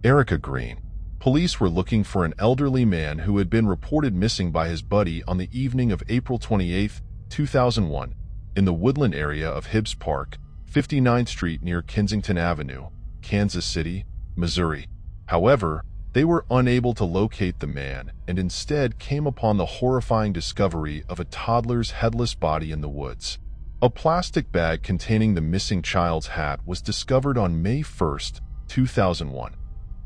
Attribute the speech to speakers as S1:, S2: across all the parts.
S1: Erica Green. Police were looking for an elderly man who had been reported missing by his buddy on the evening of April 28, 2001, in the woodland area of Hibbs Park, 59th Street near Kensington Avenue, Kansas City, Missouri. However, they were unable to locate the man and instead came upon the horrifying discovery of a toddler's headless body in the woods. A plastic bag containing the missing child's hat was discovered on May 1, 2001,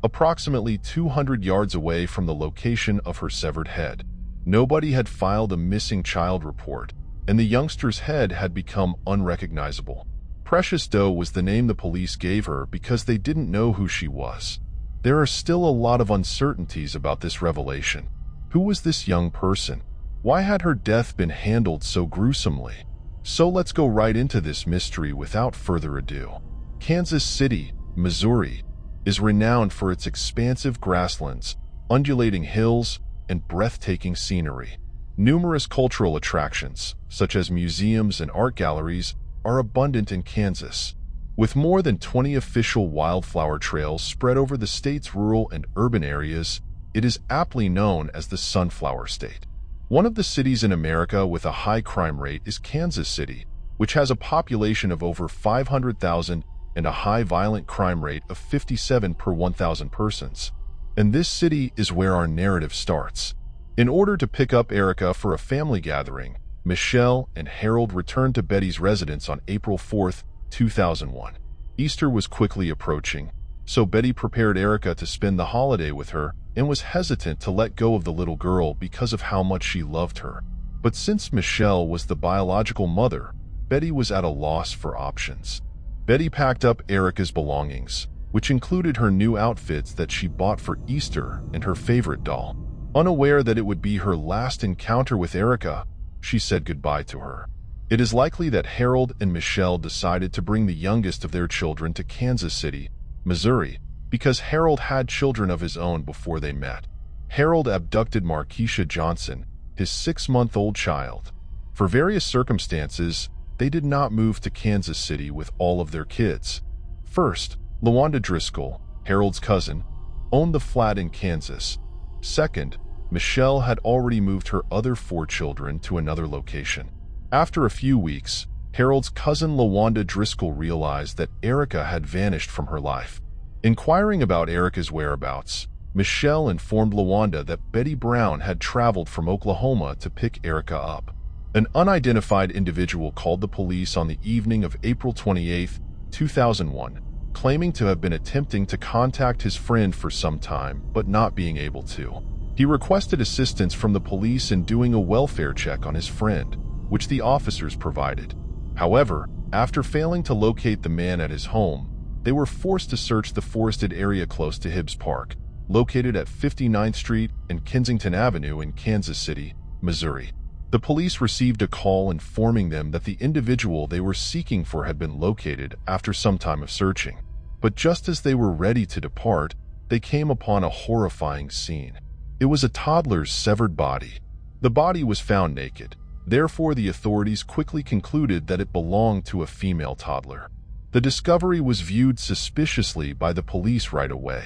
S1: approximately 200 yards away from the location of her severed head. Nobody had filed a missing child report, and the youngster's head had become unrecognizable. Precious Doe was the name the police gave her because they didn't know who she was. There are still a lot of uncertainties about this revelation. Who was this young person? Why had her death been handled so gruesomely? So let's go right into this mystery without further ado. Kansas City, Missouri, is renowned for its expansive grasslands, undulating hills, and breathtaking scenery. Numerous cultural attractions, such as museums and art galleries, are abundant in Kansas. With more than 20 official wildflower trails spread over the state's rural and urban areas, it is aptly known as the Sunflower State. One of the cities in America with a high crime rate is Kansas City, which has a population of over 500,000 and a high violent crime rate of 57 per 1,000 persons. And this city is where our narrative starts. In order to pick up Erica for a family gathering, Michelle and Harold returned to Betty's residence on April 4, 2001. Easter was quickly approaching, so Betty prepared Erica to spend the holiday with her and was hesitant to let go of the little girl because of how much she loved her. But since Michelle was the biological mother, Betty was at a loss for options. Betty packed up Erica's belongings, which included her new outfits that she bought for Easter and her favorite doll. Unaware that it would be her last encounter with Erica, she said goodbye to her. It is likely that Harold and Michelle decided to bring the youngest of their children to Kansas City, Missouri, because Harold had children of his own before they met. Harold abducted Markeisha Johnson, his 6-month-old child. For various circumstances, they did not move to Kansas City with all of their kids. First, Lawanda Driscoll, Harold's cousin, owned the flat in Kansas. Second, Michelle had already moved her other 4 children to another location. After a few weeks, Harold's cousin Lawanda Driscoll realized that Erica had vanished from her life. Inquiring about Erica's whereabouts, Michelle informed Lawanda that Betty Brown had traveled from Oklahoma to pick Erica up. An unidentified individual called the police on the evening of April 28, 2001, claiming to have been attempting to contact his friend for some time but not being able to. He requested assistance from the police in doing a welfare check on his friend, which the officers provided. However, after failing to locate the man at his home, they were forced to search the forested area close to Hibbs Park, located at 59th Street and Kensington Avenue in Kansas City, Missouri. The police received a call informing them that the individual they were seeking for had been located after some time of searching. But just as they were ready to depart, they came upon a horrifying scene. It was a toddler's severed body. The body was found naked. Therefore, the authorities quickly concluded that it belonged to a female toddler. The discovery was viewed suspiciously by the police right away.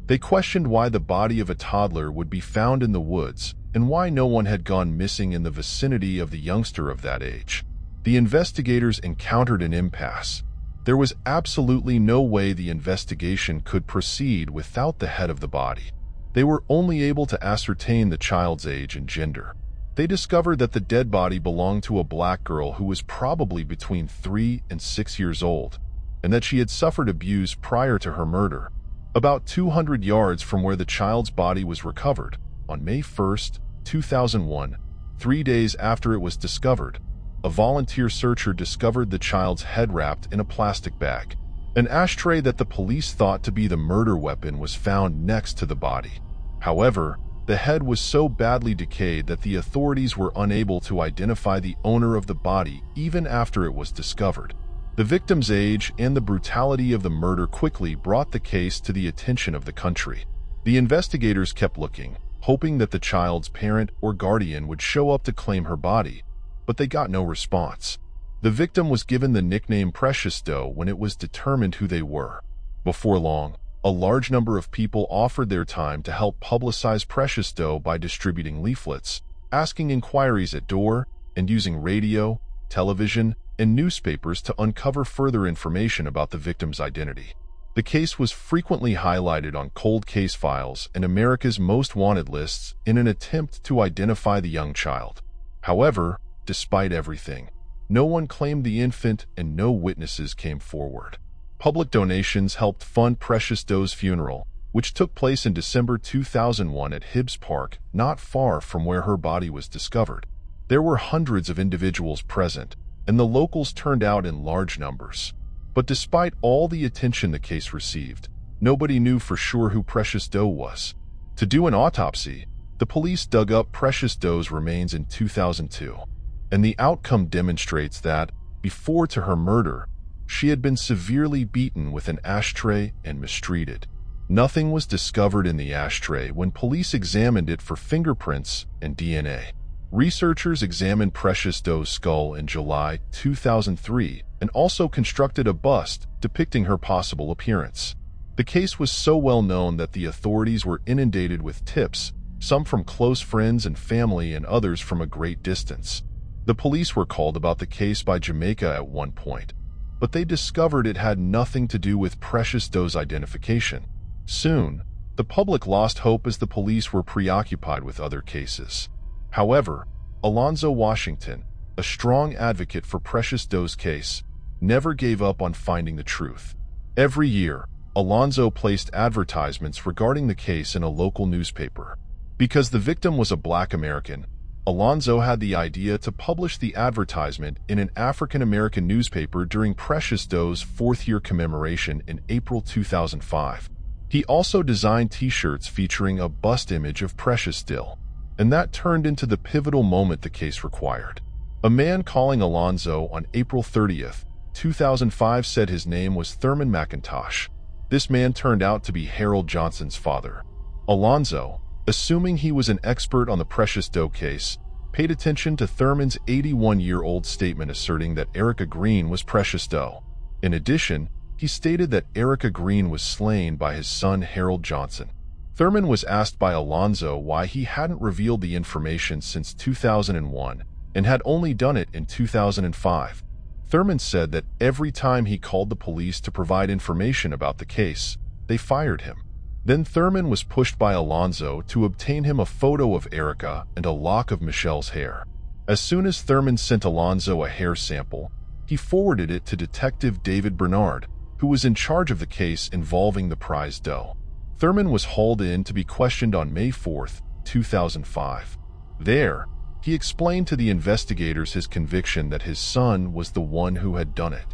S1: They questioned why the body of a toddler would be found in the woods and why no one had gone missing in the vicinity of the youngster of that age. The investigators encountered an impasse. There was absolutely no way the investigation could proceed without the head of the body. They were only able to ascertain the child's age and gender. They discovered that the dead body belonged to a black girl who was probably between 3 and 6 years old, and that she had suffered abuse prior to her murder. About 200 yards from where the child's body was recovered, on May 1, 2001, 3 days after it was discovered, a volunteer searcher discovered the child's head wrapped in a plastic bag. An ashtray that the police thought to be the murder weapon was found next to the body. However, the head was so badly decayed that the authorities were unable to identify the owner of the body even after it was discovered. The victim's age and the brutality of the murder quickly brought the case to the attention of the country. The investigators kept looking, hoping that the child's parent or guardian would show up to claim her body, but they got no response. The victim was given the nickname Precious Doe when it was determined who they were. Before long, A large number of people offered their time to help publicize Precious Doe by distributing leaflets, asking inquiries at door, and using radio, television, and newspapers to uncover further information about the victim's identity. The case was frequently highlighted on cold case files and America's Most Wanted lists in an attempt to identify the young child. However, despite everything, no one claimed the infant and no witnesses came forward. Public donations helped fund Precious Doe's funeral, which took place in December 2001 at Hibbs Park, not far from where her body was discovered. There were hundreds of individuals present, and the locals turned out in large numbers. But despite all the attention the case received, nobody knew for sure who Precious Doe was. To do an autopsy, the police dug up Precious Doe's remains in 2002, and the outcome demonstrates that, before to her murder, she had been severely beaten with an ashtray and mistreated. Nothing was discovered in the ashtray when police examined it for fingerprints and DNA. Researchers examined Precious Doe's skull in July 2003 and also constructed a bust depicting her possible appearance. The case was so well known that the authorities were inundated with tips, some from close friends and family and others from a great distance. The police were called about the case by Jamaica at one point, but they discovered it had nothing to do with Precious Doe's identification. Soon, the public lost hope as the police were preoccupied with other cases. However, Alonzo Washington, a strong advocate for Precious Doe's case, never gave up on finding the truth. Every year, Alonzo placed advertisements regarding the case in a local newspaper. Because the victim was a Black American, Alonzo had the idea to publish the advertisement in an African American newspaper during Precious Doe's 4th-year commemoration in April 2005. He also designed t-shirts featuring a bust image of Precious Doe, and that turned into the pivotal moment the case required. A man calling Alonzo on April 30th, 2005 said his name was Thurman McIntosh. This man turned out to be Harold Johnson's father. Alonzo, assuming he was an expert on the Precious Doe case, paid attention to Thurman's 81-year-old statement asserting that Erica Green was Precious Doe. In addition, he stated that Erica Green was slain by his son Harold Johnson. Thurman was asked by Alonzo why he hadn't revealed the information since 2001 and had only done it in 2005. Thurman said that every time he called the police to provide information about the case, they fired him. Then Thurman was pushed by Alonzo to obtain him a photo of Erica and a lock of Michelle's hair. As soon as Thurman sent Alonzo a hair sample, he forwarded it to Detective David Bernard, who was in charge of the case involving the prize doe. Thurman was hauled in to be questioned on May 4, 2005. There, he explained to the investigators his conviction that his son was the one who had done it.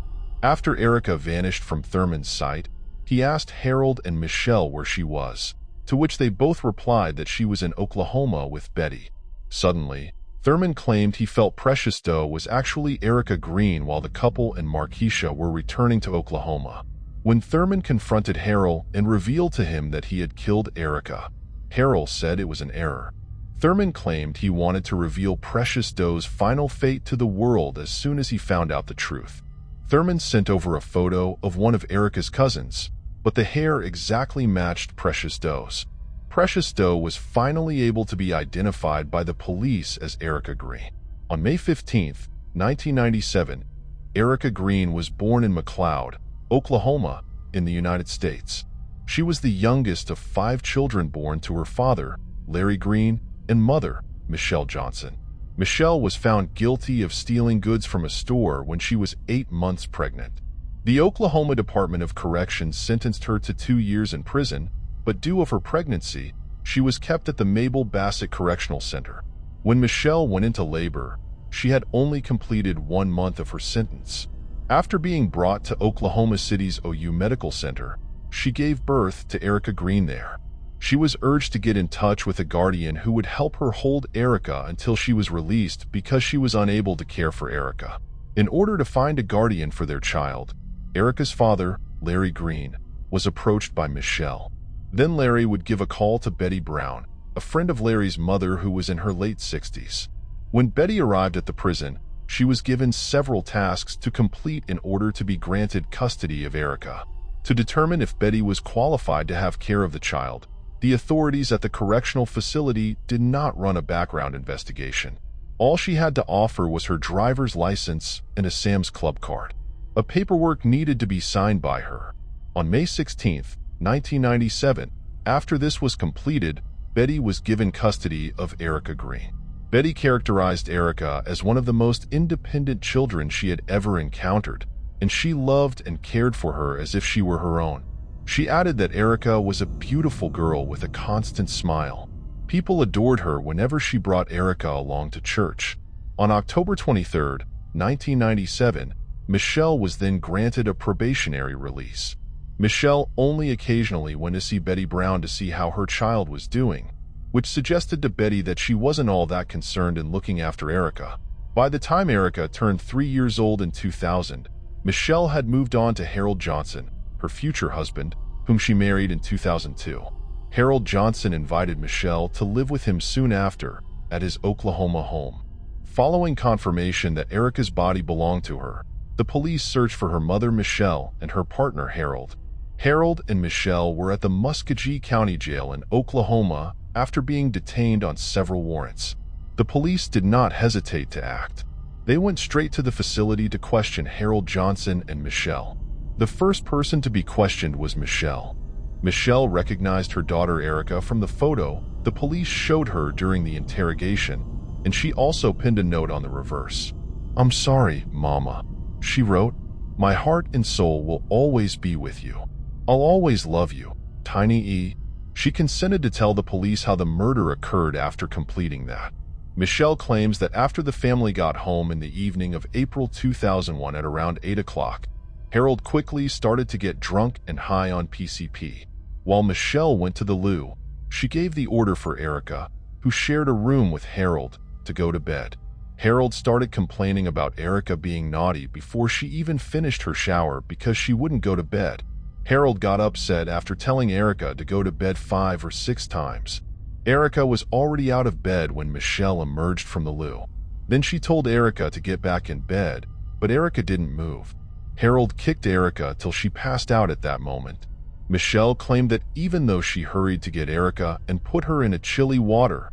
S1: After Erica vanished from Thurman's sight, he asked Harold and Michelle where she was, to which they both replied that she was in Oklahoma with Betty. Suddenly, Thurman claimed he felt Precious Doe was actually Erica Green while the couple and Marquisha were returning to Oklahoma. When Thurman confronted Harold and revealed to him that he had killed Erica, Harold said it was an error. Thurman claimed he wanted to reveal Precious Doe's final fate to the world as soon as he found out the truth. Thurman sent over a photo of one of Erica's cousins, but the hair exactly matched Precious Doe's. Precious Doe was finally able to be identified by the police as Erica Green. On May 15, 1997, Erica Green was born in McLeod, Oklahoma, in the United States. She was the youngest of 5 children born to her father, Larry Green, and mother, Michelle Johnson. Michelle was found guilty of stealing goods from a store when she was 8 months pregnant. The Oklahoma Department of Corrections sentenced her to 2 years in prison, but due to her pregnancy, she was kept at the Mabel Bassett Correctional Center. When Michelle went into labor, she had only completed 1 month of her sentence. After being brought to Oklahoma City's OU Medical Center, she gave birth to Erica Green there. She was urged to get in touch with a guardian who would help her hold Erica until she was released because she was unable to care for Erica. In order to find a guardian for their child, Erica's father, Larry Green, was approached by Michelle. Then Larry would give a call to Betty Brown, a friend of Larry's mother who was in her late 60s. When Betty arrived at the prison, she was given several tasks to complete in order to be granted custody of Erica. To determine if Betty was qualified to have care of the child, the authorities at the correctional facility did not run a background investigation. All she had to offer was her driver's license and a Sam's Club card. A paperwork needed to be signed by her. On May 16, 1997, after this was completed, Betty was given custody of Erica Green. Betty characterized Erica as one of the most independent children she had ever encountered, and she loved and cared for her as if she were her own. She added that Erica was a beautiful girl with a constant smile. People adored her whenever she brought Erica along to church. On October 23, 1997, Michelle was then granted a probationary release. Michelle only occasionally went to see Betty Brown to see how her child was doing, which suggested to Betty that she wasn't all that concerned in looking after Erica. By the time Erica turned 3 years old in 2000, Michelle had moved on to Harold Johnson, her future husband, whom she married in 2002. Harold Johnson invited Michelle to live with him soon after at his Oklahoma home. Following confirmation that Erica's body belonged to her, the police searched for her mother Michelle and her partner Harold. Harold and Michelle were at the Muskogee County Jail in Oklahoma after being detained on several warrants. The police did not hesitate to act. They went straight to the facility to question Harold Johnson and Michelle. The first person to be questioned was Michelle. Michelle recognized her daughter Erica from the photo the police showed her during the interrogation, and she also pinned a note on the reverse. "I'm sorry, Mama," she wrote. "My heart and soul will always be with you. I'll always love you, Tiny E." She consented to tell the police how the murder occurred after completing that. Michelle claims that after the family got home in the evening of April 2001 at around 8 o'clock, Harold quickly started to get drunk and high on PCP. While Michelle went to the loo, she gave the order for Erica, who shared a room with Harold, to go to bed. Harold started complaining about Erica being naughty before she even finished her shower because she wouldn't go to bed. Harold got upset after telling Erica to go to bed 5 or 6 times. Erica was already out of bed when Michelle emerged from the loo. Then she told Erica to get back in bed, but Erica didn't move. Harold kicked Erica till she passed out at that moment. Michelle claimed that even though she hurried to get Erica and put her in a chilly water,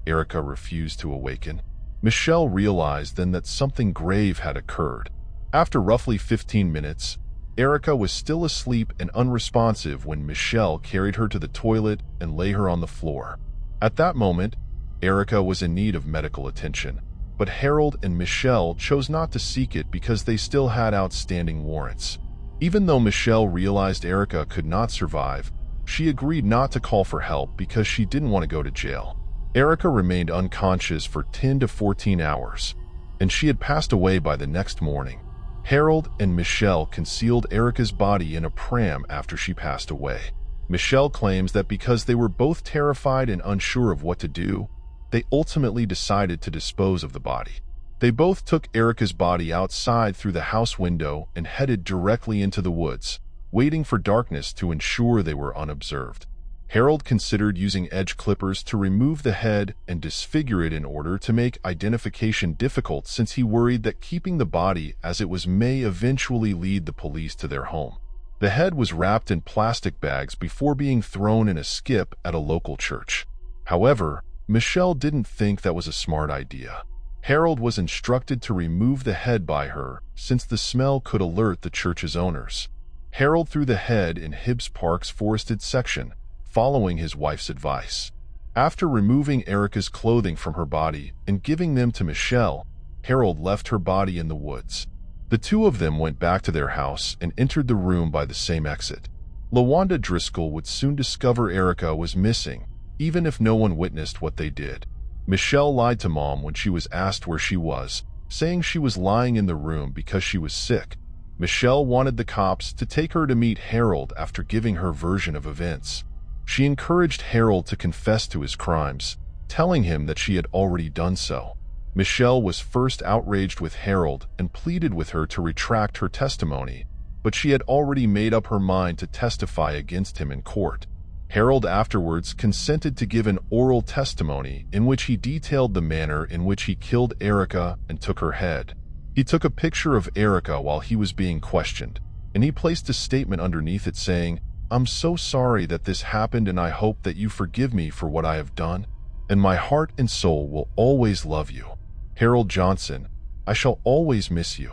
S1: Erica refused to awaken. Michelle realized then that something grave had occurred. After roughly 15 minutes, Erica was still asleep and unresponsive when Michelle carried her to the toilet and lay her on the floor. At that moment, Erica was in need of medical attention, but Harold and Michelle chose not to seek it because they still had outstanding warrants. Even though Michelle realized Erica could not survive, she agreed not to call for help because she didn't want to go to jail. Erica remained unconscious for 10 to 14 hours, and she had passed away by the next morning. Harold and Michelle concealed Erica's body in a pram after she passed away. Michelle claims that because they were both terrified and unsure of what to do, they ultimately decided to dispose of the body. They both took Erica's body outside through the house window and headed directly into the woods, waiting for darkness to ensure they were unobserved. Harold considered using edge clippers to remove the head and disfigure it in order to make identification difficult, since he worried that keeping the body as it was may eventually lead the police to their home. The head was wrapped in plastic bags before being thrown in a skip at a local church. However, Michelle didn't think that was a smart idea. Harold was instructed to remove the head by her, since the smell could alert the church's owners. Harold threw the head in Hibbs Park's forested section, following his wife's advice. After removing Erica's clothing from her body and giving them to Michelle, Harold left her body in the woods. The two of them went back to their house and entered the room by the same exit. LaWanda Driscoll would soon discover Erica was missing, even if no one witnessed what they did. Michelle lied to Mom when she was asked where she was, saying she was lying in the room because she was sick. Michelle wanted the cops to take her to meet Harold after giving her version of events. She encouraged Harold to confess to his crimes, telling him that she had already done so. Michelle was first outraged with Harold and pleaded with her to retract her testimony, but she had already made up her mind to testify against him in court. Harold afterwards consented to give an oral testimony in which he detailed the manner in which he killed Erica and took her head. He took a picture of Erica while he was being questioned. and he placed a statement underneath it saying, "I'm so sorry that this happened, and I hope that you forgive me for what I have done, and my heart and soul will always love you. Harold Johnson, I shall always miss you."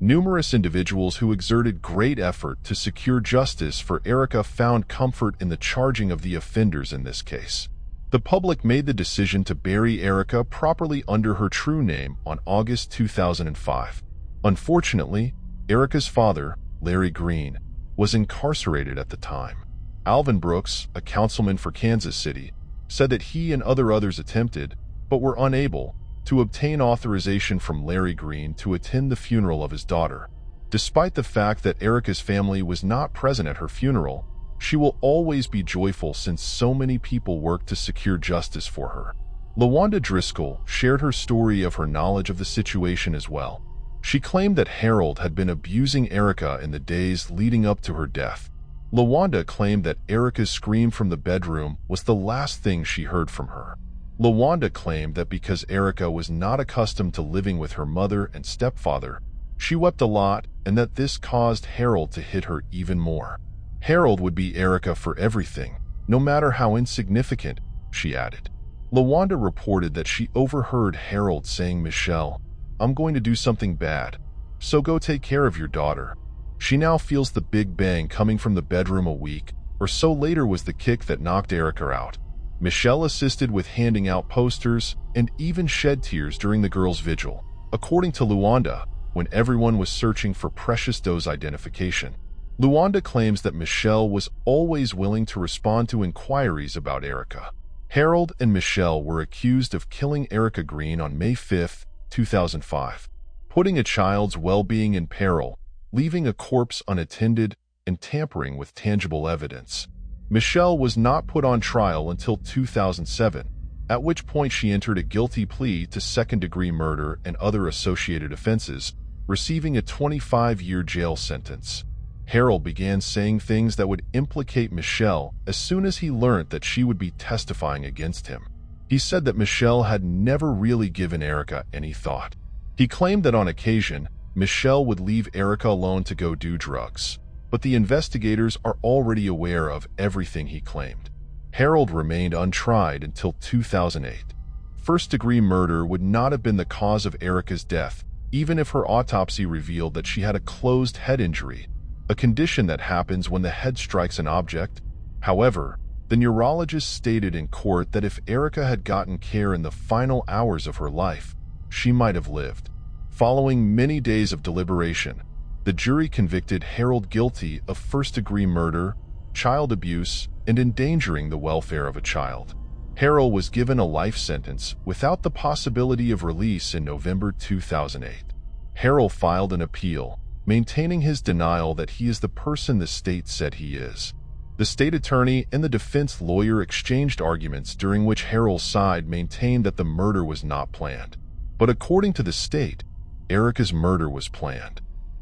S1: Numerous individuals who exerted great effort to secure justice for Erica found comfort in the charging of the offenders in this case. The public made the decision to bury Erica properly under her true name on August 2005. Unfortunately, Erica's father, Larry Green, was incarcerated at the time. Alvin Brooks, a councilman for Kansas City, said that he and others attempted, but were unable, to obtain authorization from Larry Green to attend the funeral of his daughter. Despite the fact that Erica's family was not present at her funeral, she will always be joyful since so many people worked to secure justice for her. Lawanda Driscoll shared her story of her knowledge of the situation as well. She claimed that Harold had been abusing Erica in the days leading up to her death. Lawanda claimed that Erica's scream from the bedroom was the last thing she heard from her. Lawanda claimed that because Erica was not accustomed to living with her mother and stepfather, she wept a lot, and that this caused Harold to hit her even more. Harold would be Erica for everything, no matter how insignificant, she added. Lawanda reported that she overheard Harold saying, "Michelle, I'm going to do something bad, so go take care of your daughter." She now feels the big bang coming from the bedroom a week or so later was the kick that knocked Erica out. Michelle assisted with handing out posters and even shed tears during the girls' vigil, according to Lawanda, when everyone was searching for Precious Doe's identification. Lawanda claims that Michelle was always willing to respond to inquiries about Erica. Harold and Michelle were accused of killing Erica Green on May 5, 2005, putting a child's well-being in peril, leaving a corpse unattended, and tampering with tangible evidence. Michelle was not put on trial until 2007, at which point she entered a guilty plea to second-degree murder and other associated offenses, receiving a 25-year jail sentence. Harold began saying things that would implicate Michelle as soon as he learned that she would be testifying against him. He said that Michelle had never really given Erica any thought. He claimed that on occasion, Michelle would leave Erica alone to go do drugs, but the investigators are already aware of everything he claimed. Harold remained untried until 2008. First-degree murder would not have been the cause of Erica's death, even if her autopsy revealed that she had a closed head injury, a condition that happens when the head strikes an object. However, the neurologist stated in court that if Erica had gotten care in the final hours of her life, she might have lived. Following many days of deliberation, the jury convicted Harold guilty of first-degree murder, child abuse, and endangering the welfare of a child. Harold was given a life sentence without the possibility of release in November 2008. Harold filed an appeal, maintaining his denial that he is the person the state said he is. The state attorney and the defense lawyer exchanged arguments during which Harold's side maintained that the murder was not planned. But according to the state, Erica's murder was planned.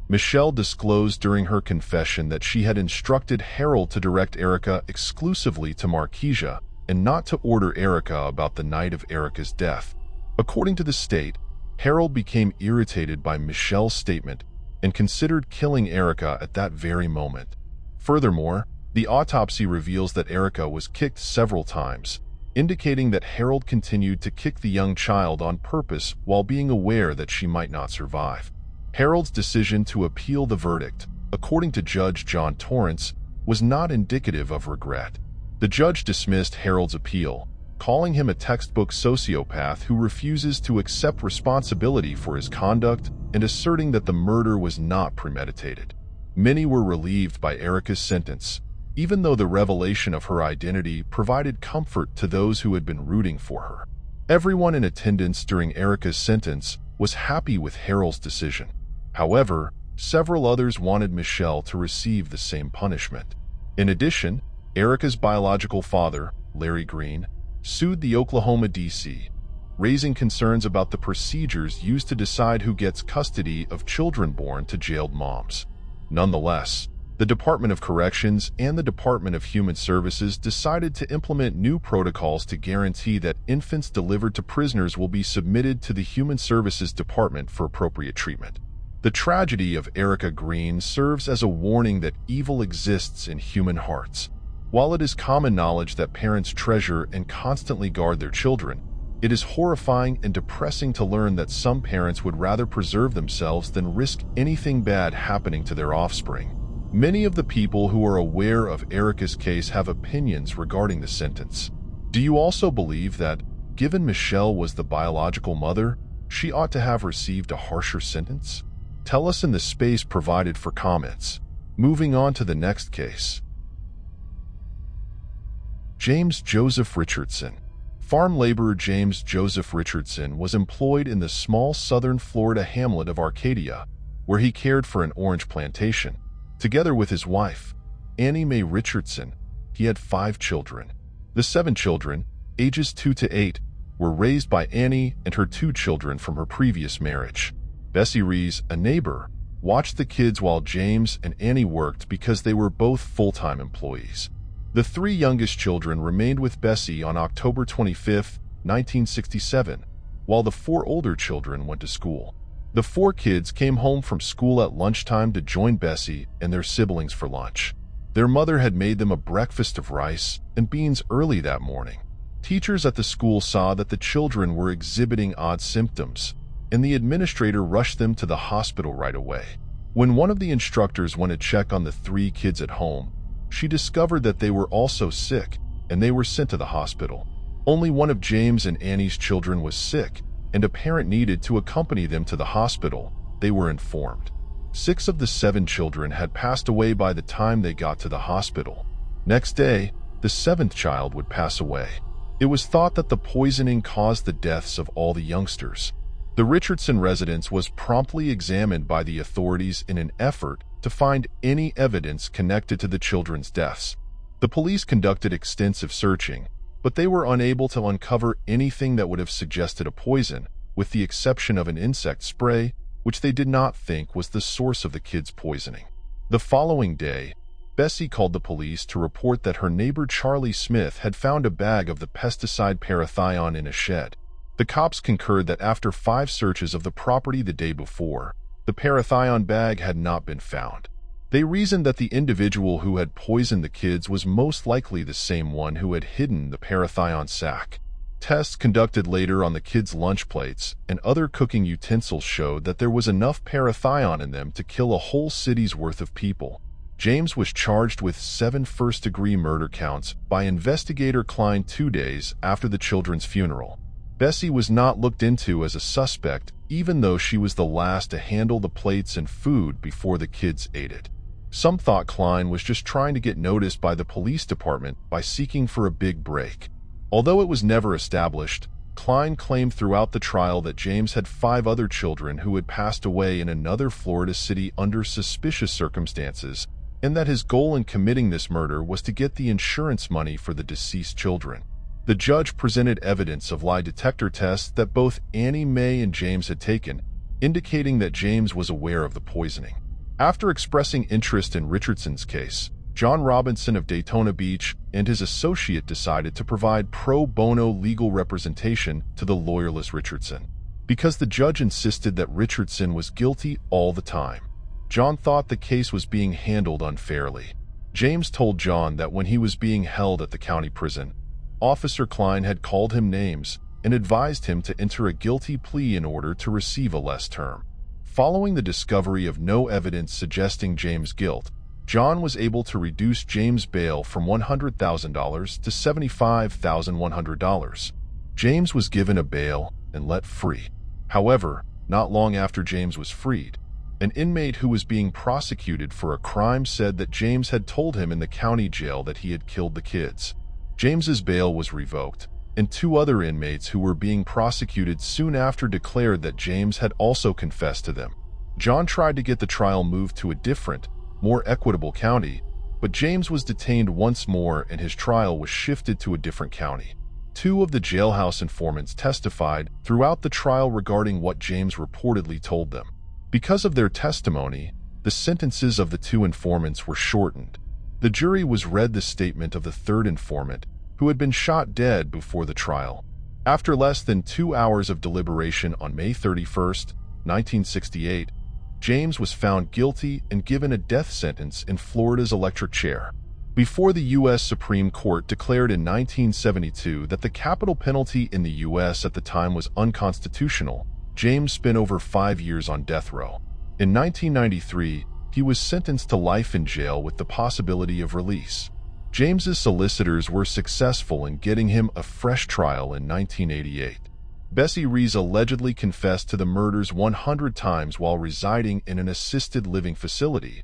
S1: Michelle disclosed during her confession that she had instructed Harold to direct Erica exclusively to Marquisia and not to order Erica about the night of Erica's death. According to the state, Harold became irritated by Michelle's statement and considered killing Erica at that very moment. Furthermore, the autopsy reveals that Erica was kicked several times, indicating that Harold continued to kick the young child on purpose while being aware that she might not survive. Harold's decision to appeal the verdict, according to Judge John Torrance, was not indicative of regret. The judge dismissed Harold's appeal, calling him a textbook sociopath who refuses to accept responsibility for his conduct and asserting that the murder was not premeditated. Many were relieved by Erica's sentence, even though the revelation of her identity provided comfort to those who had been rooting for her. Everyone in attendance during Erica's sentence was happy with Harold's decision. However, several others wanted Michelle to receive the same punishment. In addition, Erica's biological father, Larry Green, sued the Oklahoma D.C., raising concerns about the procedures used to decide who gets custody of children born to jailed moms. Nonetheless, the Department of Corrections and the Department of Human Services decided to implement new protocols to guarantee that infants delivered to prisoners will be submitted to the Human Services Department for appropriate treatment. The tragedy of Erica Green serves as a warning that evil exists in human hearts. While it is common knowledge that parents treasure and constantly guard their children, it is horrifying and depressing to learn that some parents would rather preserve themselves than risk anything bad happening to their offspring. Many of the people who are aware of Erica's case have opinions regarding the sentence. Do you also believe that, given Michelle was the biological mother, she ought to have received a harsher sentence? Tell us in the space provided for comments. Moving on to the next case. James Joseph Richardson. Farm laborer James Joseph Richardson was employed in the small southern Florida hamlet of Arcadia, where he cared for an orange plantation. Together with his wife, Annie Mae Richardson, he had 5 children. The 7 children, ages 2 to 8, were raised by Annie and her 2 children from her previous marriage. Bessie Rees, a neighbor, watched the kids while James and Annie worked because they were both full-time employees. The 3 youngest children remained with Bessie on October 25, 1967, while the 4 older children went to school. The 4 kids came home from school at lunchtime to join Bessie and their siblings for lunch. Their mother had made them a breakfast of rice and beans early that morning. Teachers at the school saw that the children were exhibiting odd symptoms, and the administrator rushed them to the hospital right away. When one of the instructors went to check on the 3 kids at home, she discovered that they were also sick, and they were sent to the hospital. Only one of James and Annie's children was sick, and a parent needed to accompany them to the hospital, they were informed. 6 of the 7 children had passed away by the time they got to the hospital. Next day, the 7th child would pass away. It was thought that the poisoning caused the deaths of all the youngsters. The Richardson residence was promptly examined by the authorities in an effort to find any evidence connected to the children's deaths. The police conducted extensive searching, but they were unable to uncover anything that would have suggested a poison, with the exception of an insect spray, which they did not think was the source of the kids' poisoning. The following day, Bessie called the police to report that her neighbor Charlie Smith had found a bag of the pesticide parathion in a shed. The cops concurred that after 5 searches of the property the day before, the parathion bag had not been found. They reasoned that the individual who had poisoned the kids was most likely the same one who had hidden the parathion sack. Tests conducted later on the kids' lunch plates and other cooking utensils showed that there was enough parathion in them to kill a whole city's worth of people. James was charged with 7 first-degree murder counts by investigator Klein 2 days after the children's funeral. Bessie was not looked into as a suspect, even though she was the last to handle the plates and food before the kids ate it. Some thought Klein was just trying to get noticed by the police department by seeking for a big break. Although it was never established, Klein claimed throughout the trial that James had 5 other children who had passed away in another Florida city under suspicious circumstances, and that his goal in committing this murder was to get the insurance money for the deceased children. The judge presented evidence of lie detector tests that both Annie Mae and James had taken, indicating that James was aware of the poisoning. After expressing interest in Richardson's case, John Robinson of Daytona Beach and his associate decided to provide pro bono legal representation to the lawyerless Richardson. Because the judge insisted that Richardson was guilty all the time, John thought the case was being handled unfairly. James told John that when he was being held at the county prison, Officer Klein had called him names and advised him to enter a guilty plea in order to receive a less term. Following the discovery of no evidence suggesting James' guilt, John was able to reduce James' bail from $100,000 to $75,100. James was given a bail and let free. However, not long after James was freed, an inmate who was being prosecuted for a crime said that James had told him in the county jail that he had killed the kids. James's bail was revoked, and 2 other inmates who were being prosecuted soon after declared that James had also confessed to them. John tried to get the trial moved to a different, more equitable county, but James was detained once more and his trial was shifted to a different county. 2 of the jailhouse informants testified throughout the trial regarding what James reportedly told them. Because of their testimony, the sentences of the 2 informants were shortened. The jury was read the statement of the 3rd informant, who had been shot dead before the trial. After less than 2 hours of deliberation on May 31, 1968, James was found guilty and given a death sentence in Florida's electric chair. Before the U.S. Supreme Court declared in 1972 that the capital penalty in the U.S. at the time was unconstitutional, James spent over 5 years on death row. In 1993, he was sentenced to life in jail with the possibility of release. James's solicitors were successful in getting him a fresh trial in 1988. Bessie Rees allegedly confessed to the murders 100 times while residing in an assisted living facility,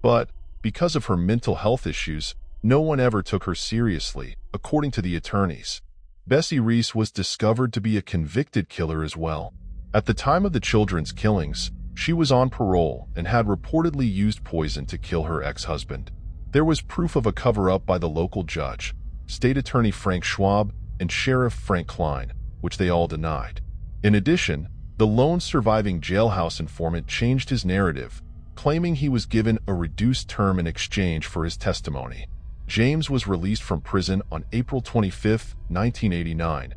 S1: but because of her mental health issues, no one ever took her seriously, according to the attorneys. Bessie Rees was discovered to be a convicted killer as well. At the time of the children's killings, she was on parole and had reportedly used poison to kill her ex-husband. There was proof of a cover-up by the local judge, State Attorney Frank Schwab, and Sheriff Frank Klein, which they all denied. In addition, the lone surviving jailhouse informant changed his narrative, claiming he was given a reduced term in exchange for his testimony. James was released from prison on April 25, 1989,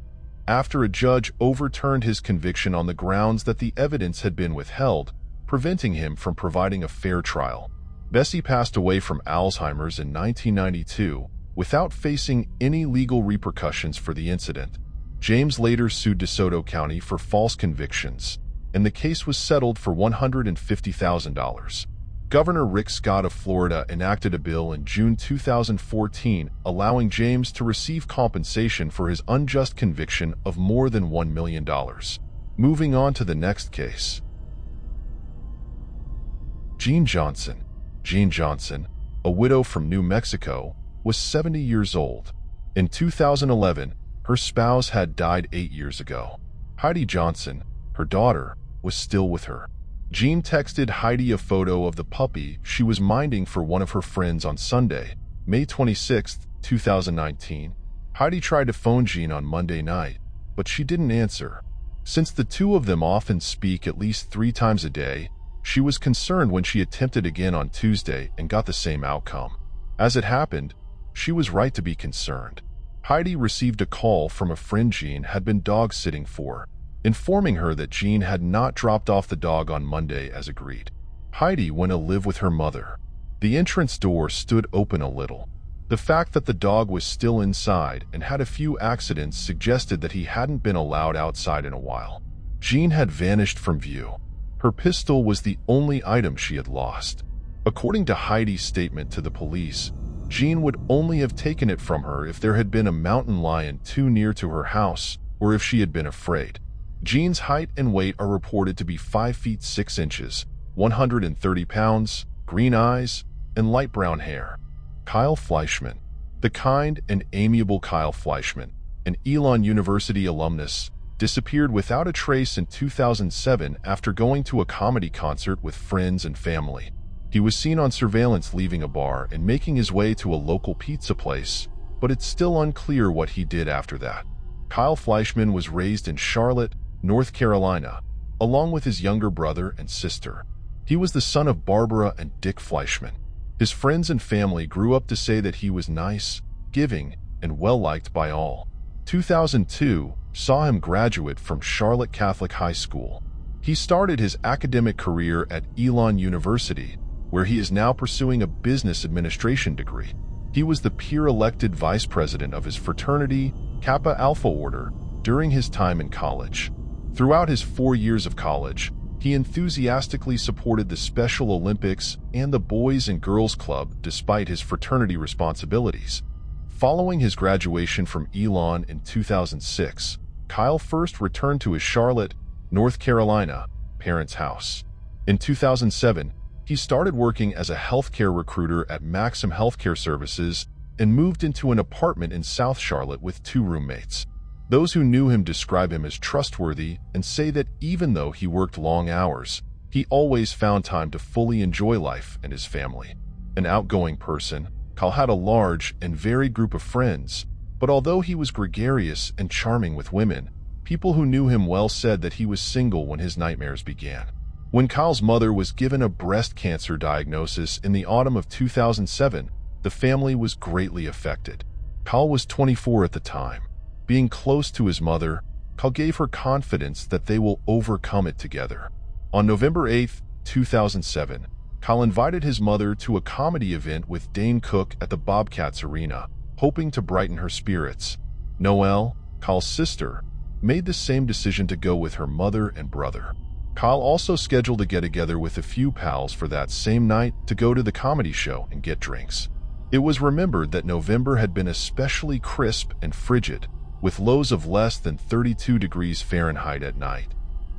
S1: after a judge overturned his conviction on the grounds that the evidence had been withheld, preventing him from providing a fair trial. Bessie passed away from Alzheimer's in 1992 without facing any legal repercussions for the incident. James later sued DeSoto County for false convictions, and the case was settled for $150,000. Governor Rick Scott of Florida enacted a bill in June 2014 allowing James to receive compensation for his unjust conviction of more than $1 million. Moving on to the next case. Jean Johnson. Jean Johnson, a widow from New Mexico, was 70 years old. In 2011, her spouse had died 8 years ago. Heidi Johnson, her daughter, was still with her. Jean texted Heidi a photo of the puppy she was minding for one of her friends on Sunday, May 26, 2019. Heidi tried to phone Jean on Monday night, but she didn't answer. Since the two of them often speak at least 3 times a day, she was concerned when she attempted again on Tuesday and got the same outcome. As it happened, she was right to be concerned. Heidi received a call from a friend Jean had been dog-sitting for, informing her that Jean had not dropped off the dog on Monday as agreed. Heidi went to live with her mother. The entrance door stood open a little. The fact that the dog was still inside and had a few accidents suggested that he hadn't been allowed outside in a while. Jean had vanished from view. Her pistol was the only item she had lost. According to Heidi's statement to the police, Jean would only have taken it from her if there had been a mountain lion too near to her house or if she had been afraid. Jean's height and weight are reported to be 5 feet 6 inches, 130 pounds, green eyes, and light brown hair. Kyle Fleischmann. The kind and amiable Kyle Fleischmann, an Elon University alumnus, disappeared without a trace in 2007 after going to a comedy concert with friends and family. He was seen on surveillance leaving a bar and making his way to a local pizza place, but it's still unclear what he did after that. Kyle Fleischmann was raised in Charlotte, North Carolina, along with his younger brother and sister. He was the son of Barbara and Dick Fleischmann. His friends and family grew up to say that he was nice, giving, and well-liked by all. 2002 saw him graduate from Charlotte Catholic High School. He started his academic career at Elon University, where he is now pursuing a business administration degree. He was the peer-elected vice president of his fraternity, Kappa Alpha Order, during his time in college. Throughout his 4 years of college, he enthusiastically supported the Special Olympics and the Boys and Girls Club despite his fraternity responsibilities. Following his graduation from Elon in 2006, Kyle first returned to his Charlotte, North Carolina, parents' house. In 2007, he started working as a healthcare recruiter at Maxim Healthcare Services and moved into an apartment in South Charlotte with 2 roommates. Those who knew him describe him as trustworthy and say that even though he worked long hours, he always found time to fully enjoy life and his family. An outgoing person, Kyle had a large and varied group of friends, but although he was gregarious and charming with women, people who knew him well said that he was single when his nightmares began. When Kyle's mother was given a breast cancer diagnosis in the autumn of 2007, the family was greatly affected. Kyle was 24 at the time. Being close to his mother, Kyle gave her confidence that they will overcome it together. On November 8, 2007, Kyle invited his mother to a comedy event with Dane Cook at the Bobcats Arena, hoping to brighten her spirits. Noelle, Kyle's sister, made the same decision to go with her mother and brother. Kyle also scheduled a get-together with a few pals for that same night to go to the comedy show and get drinks. It was remembered that November had been especially crisp and frigid, with lows of less than 32 degrees Fahrenheit at night.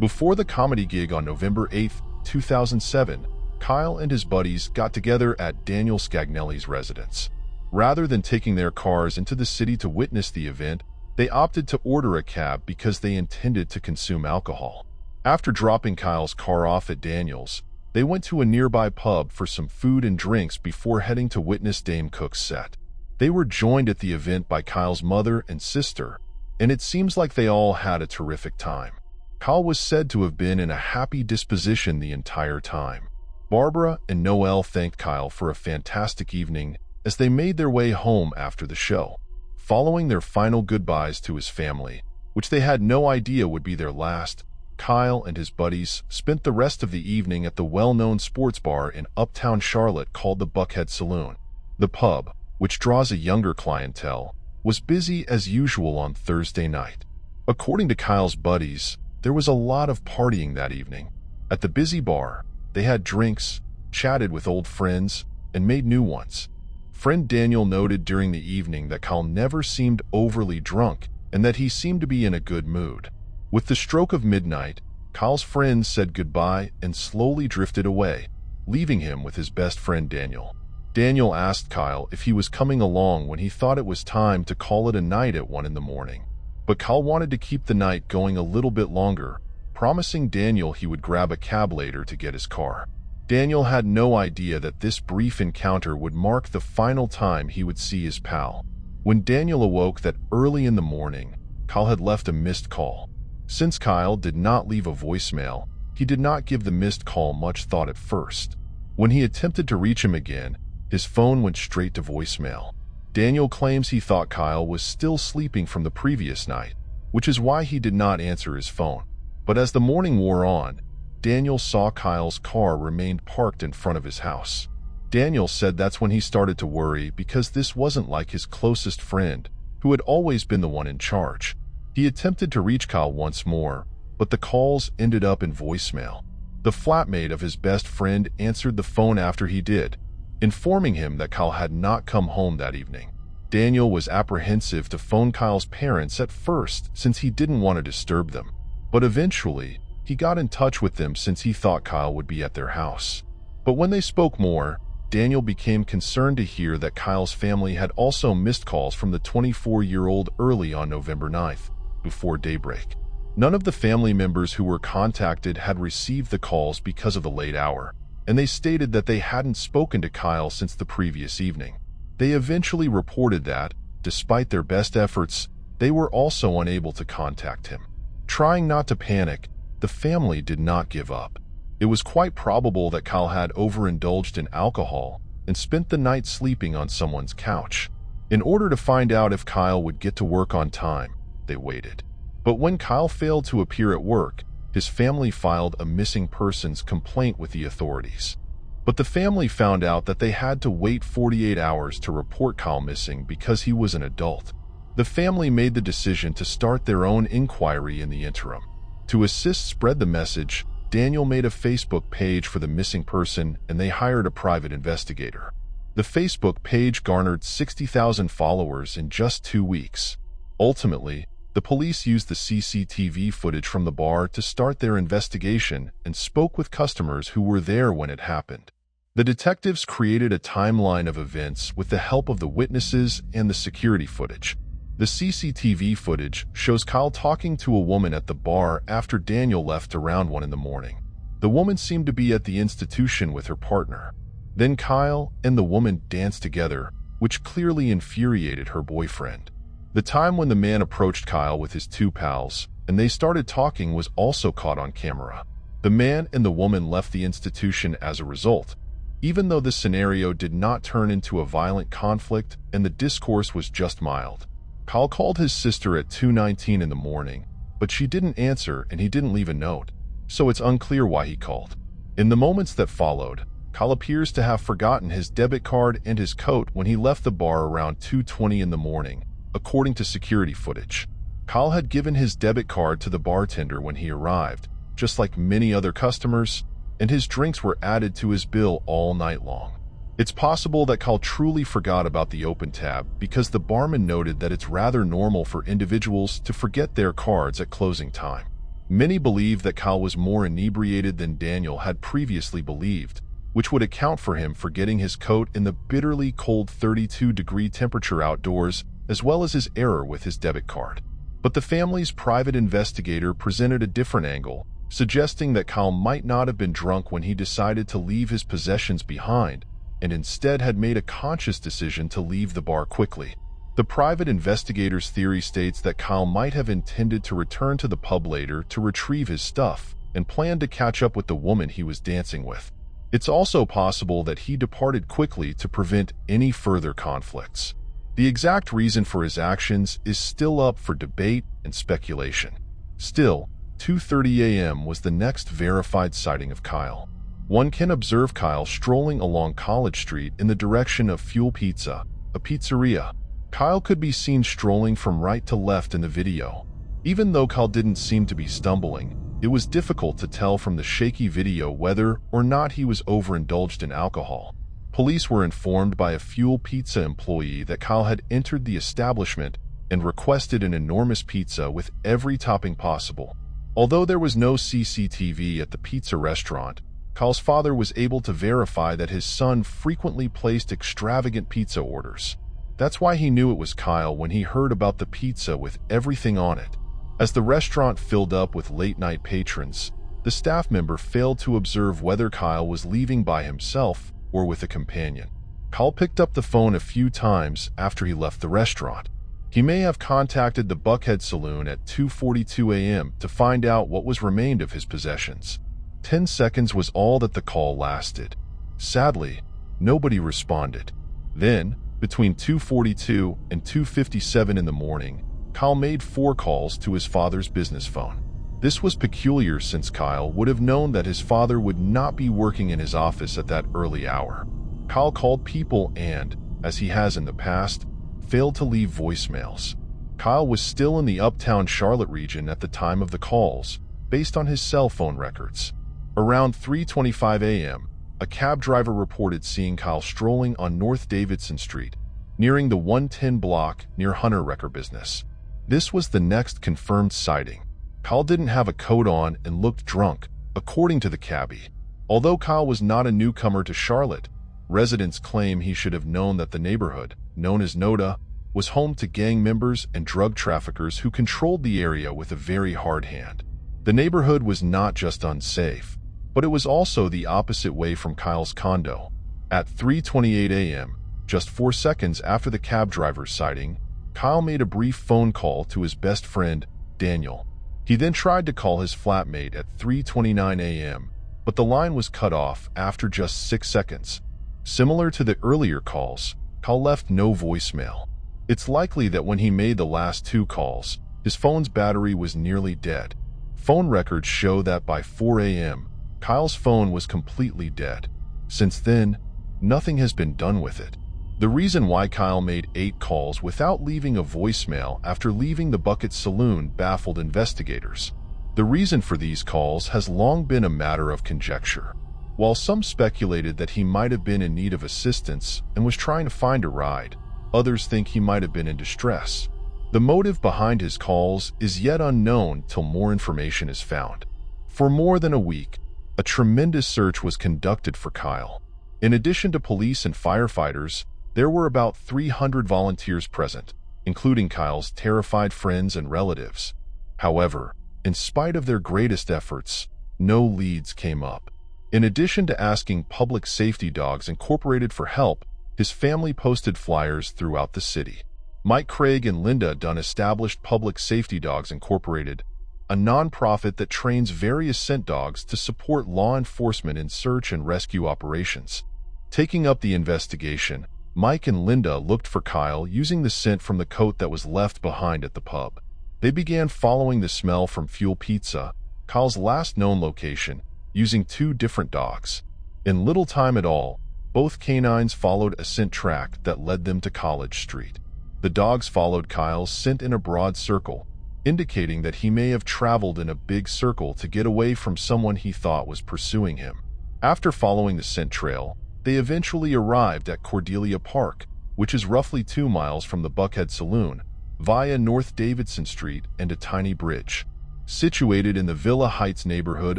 S1: Before the comedy gig on November 8, 2007, Kyle and his buddies got together at Daniel Scagnelli's residence. Rather than taking their cars into the city to witness the event, they opted to order a cab because they intended to consume alcohol. After dropping Kyle's car off at Daniel's, they went to a nearby pub for some food and drinks before heading to witness Dane Cook's set. They were joined at the event by Kyle's mother and sister, and it seems like they all had a terrific time. Kyle was said to have been in a happy disposition the entire time. Barbara and Noelle thanked Kyle for a fantastic evening as they made their way home after the show. Following their final goodbyes to his family, which they had no idea would be their last, Kyle and his buddies spent the rest of the evening at the well-known sports bar in uptown Charlotte called the Buckhead Saloon. The pub, which draws a younger clientele, was busy as usual on Thursday night. According to Kyle's buddies, there was a lot of partying that evening. At the busy bar, they had drinks, chatted with old friends, and made new ones. Friend Daniel noted during the evening that Kyle never seemed overly drunk and that he seemed to be in a good mood. With the stroke of midnight, Kyle's friends said goodbye and slowly drifted away, leaving him with his best friend Daniel. Daniel asked Kyle if he was coming along when he thought it was time to call it a night at 1 a.m. But Kyle wanted to keep the night going a little bit longer, promising Daniel he would grab a cab later to get his car. Daniel had no idea that this brief encounter would mark the final time he would see his pal. When Daniel awoke that early in the morning, Kyle had left a missed call. Since Kyle did not leave a voicemail, he did not give the missed call much thought at first. When he attempted to reach him again, his phone went straight to voicemail. Daniel claims he thought Kyle was still sleeping from the previous night, which is why he did not answer his phone. But as the morning wore on, Daniel saw Kyle's car remained parked in front of his house. Daniel said that's when he started to worry because this wasn't like his closest friend, who had always been the one in charge. He attempted to reach Kyle once more, but the calls ended up in voicemail. The flatmate of his best friend answered the phone after he did, informing him that Kyle had not come home that evening. Daniel was apprehensive to phone Kyle's parents at first since he didn't want to disturb them, but eventually he got in touch with them since he thought Kyle would be at their house. But when they spoke more, Daniel became concerned to hear that Kyle's family had also missed calls from the 24-year-old early on November 9th, before daybreak. None of the family members who were contacted had received the calls because of the late hour, and they stated that they hadn't spoken to Kyle since the previous evening. They eventually reported that, despite their best efforts, they were also unable to contact him. Trying not to panic, the family did not give up. It was quite probable that Kyle had overindulged in alcohol and spent the night sleeping on someone's couch. In order to find out if Kyle would get to work on time, they waited. But when Kyle failed to appear at work, his family filed a missing persons complaint with the authorities. But the family found out that they had to wait 48 hours to report Kyle missing because he was an adult. The family made the decision to start their own inquiry in the interim. To assist spread the message, Daniel made a Facebook page for the missing person and they hired a private investigator. The Facebook page garnered 60,000 followers in just 2 weeks. Ultimately, the police used the CCTV footage from the bar to start their investigation and spoke with customers who were there when it happened. The detectives created a timeline of events with the help of the witnesses and the security footage. The CCTV footage shows Kyle talking to a woman at the bar after Daniel left around 1 a.m. The woman seemed to be at the institution with her partner. Then Kyle and the woman danced together, which clearly infuriated her boyfriend. The time when the man approached Kyle with his 2 pals, and they started talking was also caught on camera. The man and the woman left the institution as a result, even though the scenario did not turn into a violent conflict and the discourse was just mild. Kyle called his sister at 2:19 in the morning, but she didn't answer and he didn't leave a note, so it's unclear why he called. In the moments that followed, Kyle appears to have forgotten his debit card and his coat when he left the bar around 2:20 in the morning, according to security footage. Kyle had given his debit card to the bartender when he arrived, just like many other customers, and his drinks were added to his bill all night long. It's possible that Kyle truly forgot about the open tab because the barman noted that it's rather normal for individuals to forget their cards at closing time. Many believe that Kyle was more inebriated than Daniel had previously believed, which would account for him forgetting his coat in the bitterly cold 32-degree temperature outdoors, as well as his error with his debit card. But the family's private investigator presented a different angle, suggesting that Kyle might not have been drunk when he decided to leave his possessions behind, and instead had made a conscious decision to leave the bar quickly. The private investigator's theory states that Kyle might have intended to return to the pub later to retrieve his stuff and planned to catch up with the woman he was dancing with. It's also possible that he departed quickly to prevent any further conflicts. The exact reason for his actions is still up for debate and speculation. Still, 2:30 a.m. was the next verified sighting of Kyle. One can observe Kyle strolling along College Street in the direction of Fuel Pizza, a pizzeria. Kyle could be seen strolling from right to left in the video. Even though Kyle didn't seem to be stumbling, it was difficult to tell from the shaky video whether or not he was overindulged in alcohol. Police were informed by a Fuel Pizza employee that Kyle had entered the establishment and requested an enormous pizza with every topping possible. Although there was no CCTV at the pizza restaurant, Kyle's father was able to verify that his son frequently placed extravagant pizza orders. That's why he knew it was Kyle when he heard about the pizza with everything on it. As the restaurant filled up with late-night patrons, the staff member failed to observe whether Kyle was leaving by himself or with a companion. Kyle picked up the phone a few times after he left the restaurant. He may have contacted the Buckhead Saloon at 2:42 a.m. to find out what was remained of his possessions. 10 seconds was all that the call lasted. Sadly, nobody responded. Then, between 2:42 and 2:57 in the morning, Kyle made 4 calls to his father's business phone. This was peculiar since Kyle would have known that his father would not be working in his office at that early hour. Kyle called people and, as he has in the past, failed to leave voicemails. Kyle was still in the uptown Charlotte region at the time of the calls, based on his cell phone records. Around 3:25 a.m., a cab driver reported seeing Kyle strolling on North Davidson Street, nearing the 110 block near Hunter Record Business. This was the next confirmed sighting. Kyle didn't have a coat on and looked drunk, according to the cabbie. Although Kyle was not a newcomer to Charlotte, residents claim he should have known that the neighborhood, known as Noda, was home to gang members and drug traffickers who controlled the area with a very hard hand. The neighborhood was not just unsafe, but it was also the opposite way from Kyle's condo. At 3:28 a.m., just 4 seconds after the cab driver's sighting, Kyle made a brief phone call to his best friend, Daniel. He then tried to call his flatmate at 3:29 a.m., but the line was cut off after just 6 seconds. Similar to the earlier calls, Kyle left no voicemail. It's likely that when he made the last 2 calls, his phone's battery was nearly dead. Phone records show that by 4 a.m., Kyle's phone was completely dead. Since then, nothing has been done with it. The reason why Kyle made 8 calls without leaving a voicemail after leaving the Bucket Saloon baffled investigators. The reason for these calls has long been a matter of conjecture. While some speculated that he might have been in need of assistance and was trying to find a ride, others think he might have been in distress. The motive behind his calls is yet unknown till more information is found. For more than a week, a tremendous search was conducted for Kyle. In addition to police and firefighters, there were about 300 volunteers present, including Kyle's terrified friends and relatives. However, in spite of their greatest efforts, no leads came up. In addition to asking Public Safety Dogs Incorporated for help, his family posted flyers throughout the city. Mike Craig and Linda Dunn established Public Safety Dogs Incorporated, a nonprofit that trains various scent dogs to support law enforcement in search and rescue operations. Taking up the investigation, Mike and Linda looked for Kyle using the scent from the coat that was left behind at the pub. They began following the smell from Fuel Pizza, Kyle's last known location, using 2 different dogs. In little time at all, both canines followed a scent track that led them to College Street. The dogs followed Kyle's scent in a broad circle, indicating that he may have traveled in a big circle to get away from someone he thought was pursuing him. After following the scent trail, they eventually arrived at Cordelia Park, which is roughly 2 miles from the Buckhead Saloon, via North Davidson Street and a tiny bridge. Situated in the Villa Heights neighborhood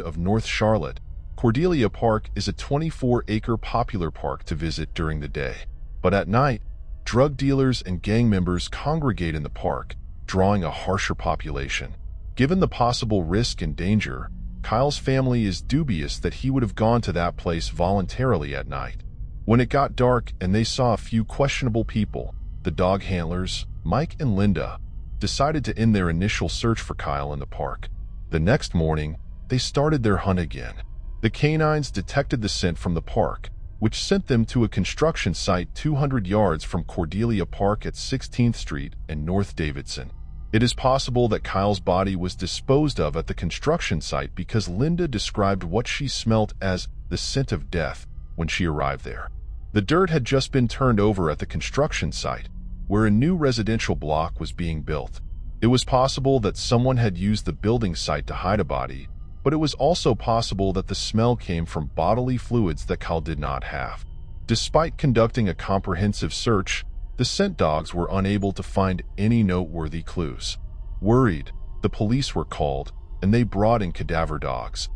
S1: of North Charlotte, Cordelia Park is a 24-acre popular park to visit during the day. But at night, drug dealers and gang members congregate in the park, drawing a harsher population. Given the possible risk and danger, Kyle's family is dubious that he would have gone to that place voluntarily at night. When it got dark and they saw a few questionable people, the dog handlers, Mike and Linda, decided to end their initial search for Kyle in the park. The next morning, they started their hunt again. The canines detected the scent from the park, which sent them to a construction site 200 yards from Cordelia Park at 16th Street and North Davidson. It is possible that Kyle's body was disposed of at the construction site because Linda described what she smelt as the scent of death when she arrived there. The dirt had just been turned over at the construction site, where a new residential block was being built. It was possible that someone had used the building site to hide a body, but it was also possible that the smell came from bodily fluids that Kyle did not have. Despite conducting a comprehensive search, the scent dogs were unable to find any noteworthy clues. Worried, the police were called, and they brought in cadaver dogs.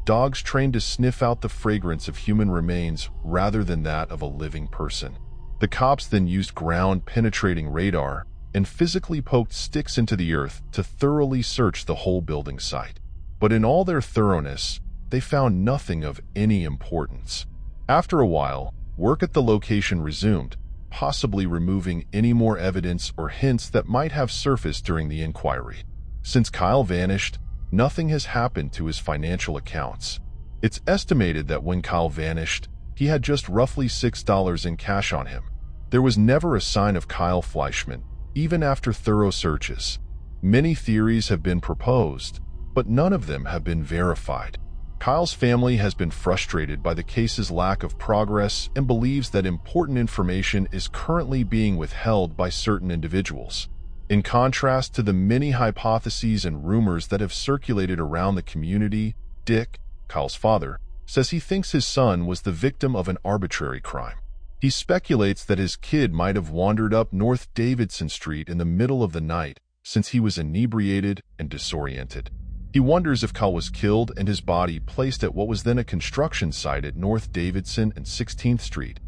S1: Dogs trained to sniff out the fragrance of human remains rather than that of a living person. The cops then used ground-penetrating radar and physically poked sticks into the earth to thoroughly search the whole building site. But in all their thoroughness, they found nothing of any importance. After a while, work at the location resumed, possibly removing any more evidence or hints that might have surfaced during the inquiry. Since Kyle vanished, nothing has happened to his financial accounts. It's estimated that when Kyle vanished, he had just roughly $6 in cash on him. There was never a sign of Kyle Fleischmann, even after thorough searches. Many theories have been proposed, but none of them have been verified. Kyle's family has been frustrated by the case's lack of progress and believes that important information is currently being withheld by certain individuals. In contrast to the many hypotheses and rumors that have circulated around the community, Dick, Kyle's father, says he thinks his son was the victim of an arbitrary crime. He speculates that his kid might have wandered up North Davidson Street in the middle of the night since he was inebriated and disoriented. He wonders if Kyle was killed and his body placed at what was then a construction site at North Davidson and 16th Street,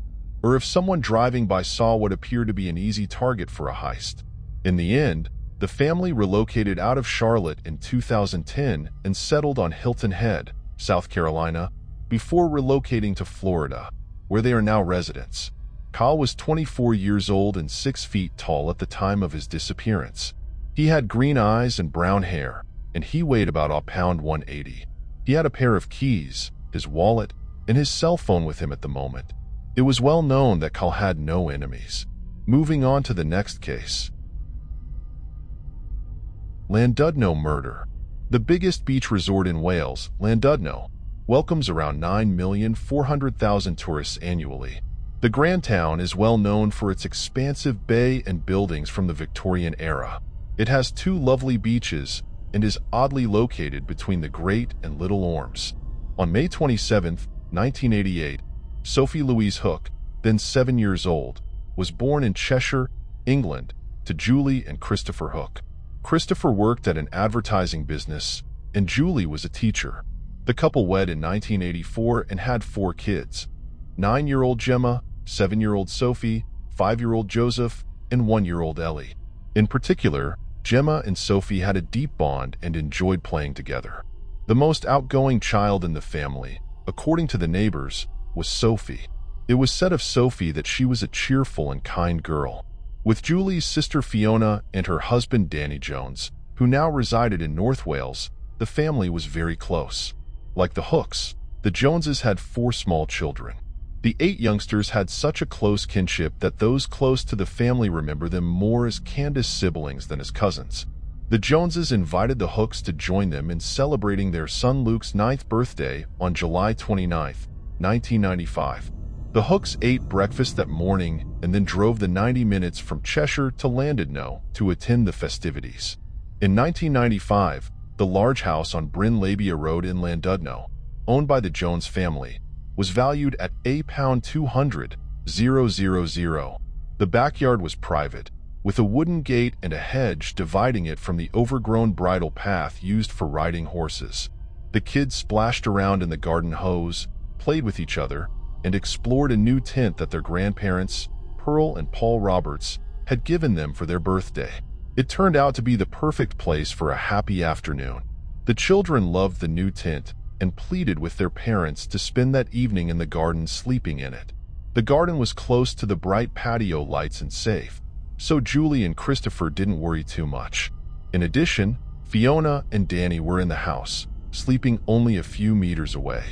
S1: or if someone driving by saw what appeared to be an easy target for a heist. In the end, the family relocated out of Charlotte in 2010 and settled on Hilton Head, South Carolina, before relocating to Florida, where they are now residents. Kyle was 24 years old and 6 feet tall at the time of his disappearance. He had green eyes and brown hair, and he weighed about a pound 180. He had a pair of keys, his wallet, and his cell phone with him at the moment. It was well known that Kyle had no enemies. Moving on to the next case. Llandudno murder. The biggest beach resort in Wales, Llandudno, welcomes around 9,400,000 tourists annually. The Grand Town is well known for its expansive bay and buildings from the Victorian era. It has 2 lovely beaches and is oddly located between the Great and Little Ormes. On May 27, 1988, Sophie Louise Hook, then 7 years old, was born in Cheshire, England, to Julie and Christopher Hook. Christopher worked at an advertising business, and Julie was a teacher. The couple wed in 1984 and had 4 kids: 9-year-old Gemma, 7-year-old Sophie, 5-year-old Joseph, and 1-year-old Ellie. In particular, Gemma and Sophie had a deep bond and enjoyed playing together. The most outgoing child in the family, according to the neighbors, was Sophie. It was said of Sophie that she was a cheerful and kind girl. With Julie's sister Fiona and her husband Danny Jones, who now resided in North Wales, the family was very close. Like the Hooks, the Joneses had 4 small children. The 8 youngsters had such a close kinship that those close to the family remember them more as Candace siblings than as cousins. The Joneses invited the Hooks to join them in celebrating their son Luke's 9th birthday on July 29, 1995. The Hooks ate breakfast that morning and then drove the 90 minutes from Cheshire to Llandudno to attend the festivities. In 1995, the large house on Bryn Labia Road in Llandudno, owned by the Jones family, was valued at £200,000. The backyard was private, with a wooden gate and a hedge dividing it from the overgrown bridle path used for riding horses. The kids splashed around in the garden hose, played with each other, and explored a new tent that their grandparents, Pearl and Paul Roberts, had given them for their birthday. It turned out to be the perfect place for a happy afternoon. The children loved the new tent and pleaded with their parents to spend that evening in the garden sleeping in it. The garden was close to the bright patio lights and safe, so Julie and Christopher didn't worry too much. In addition, Fiona and Danny were in the house, sleeping only a few meters away.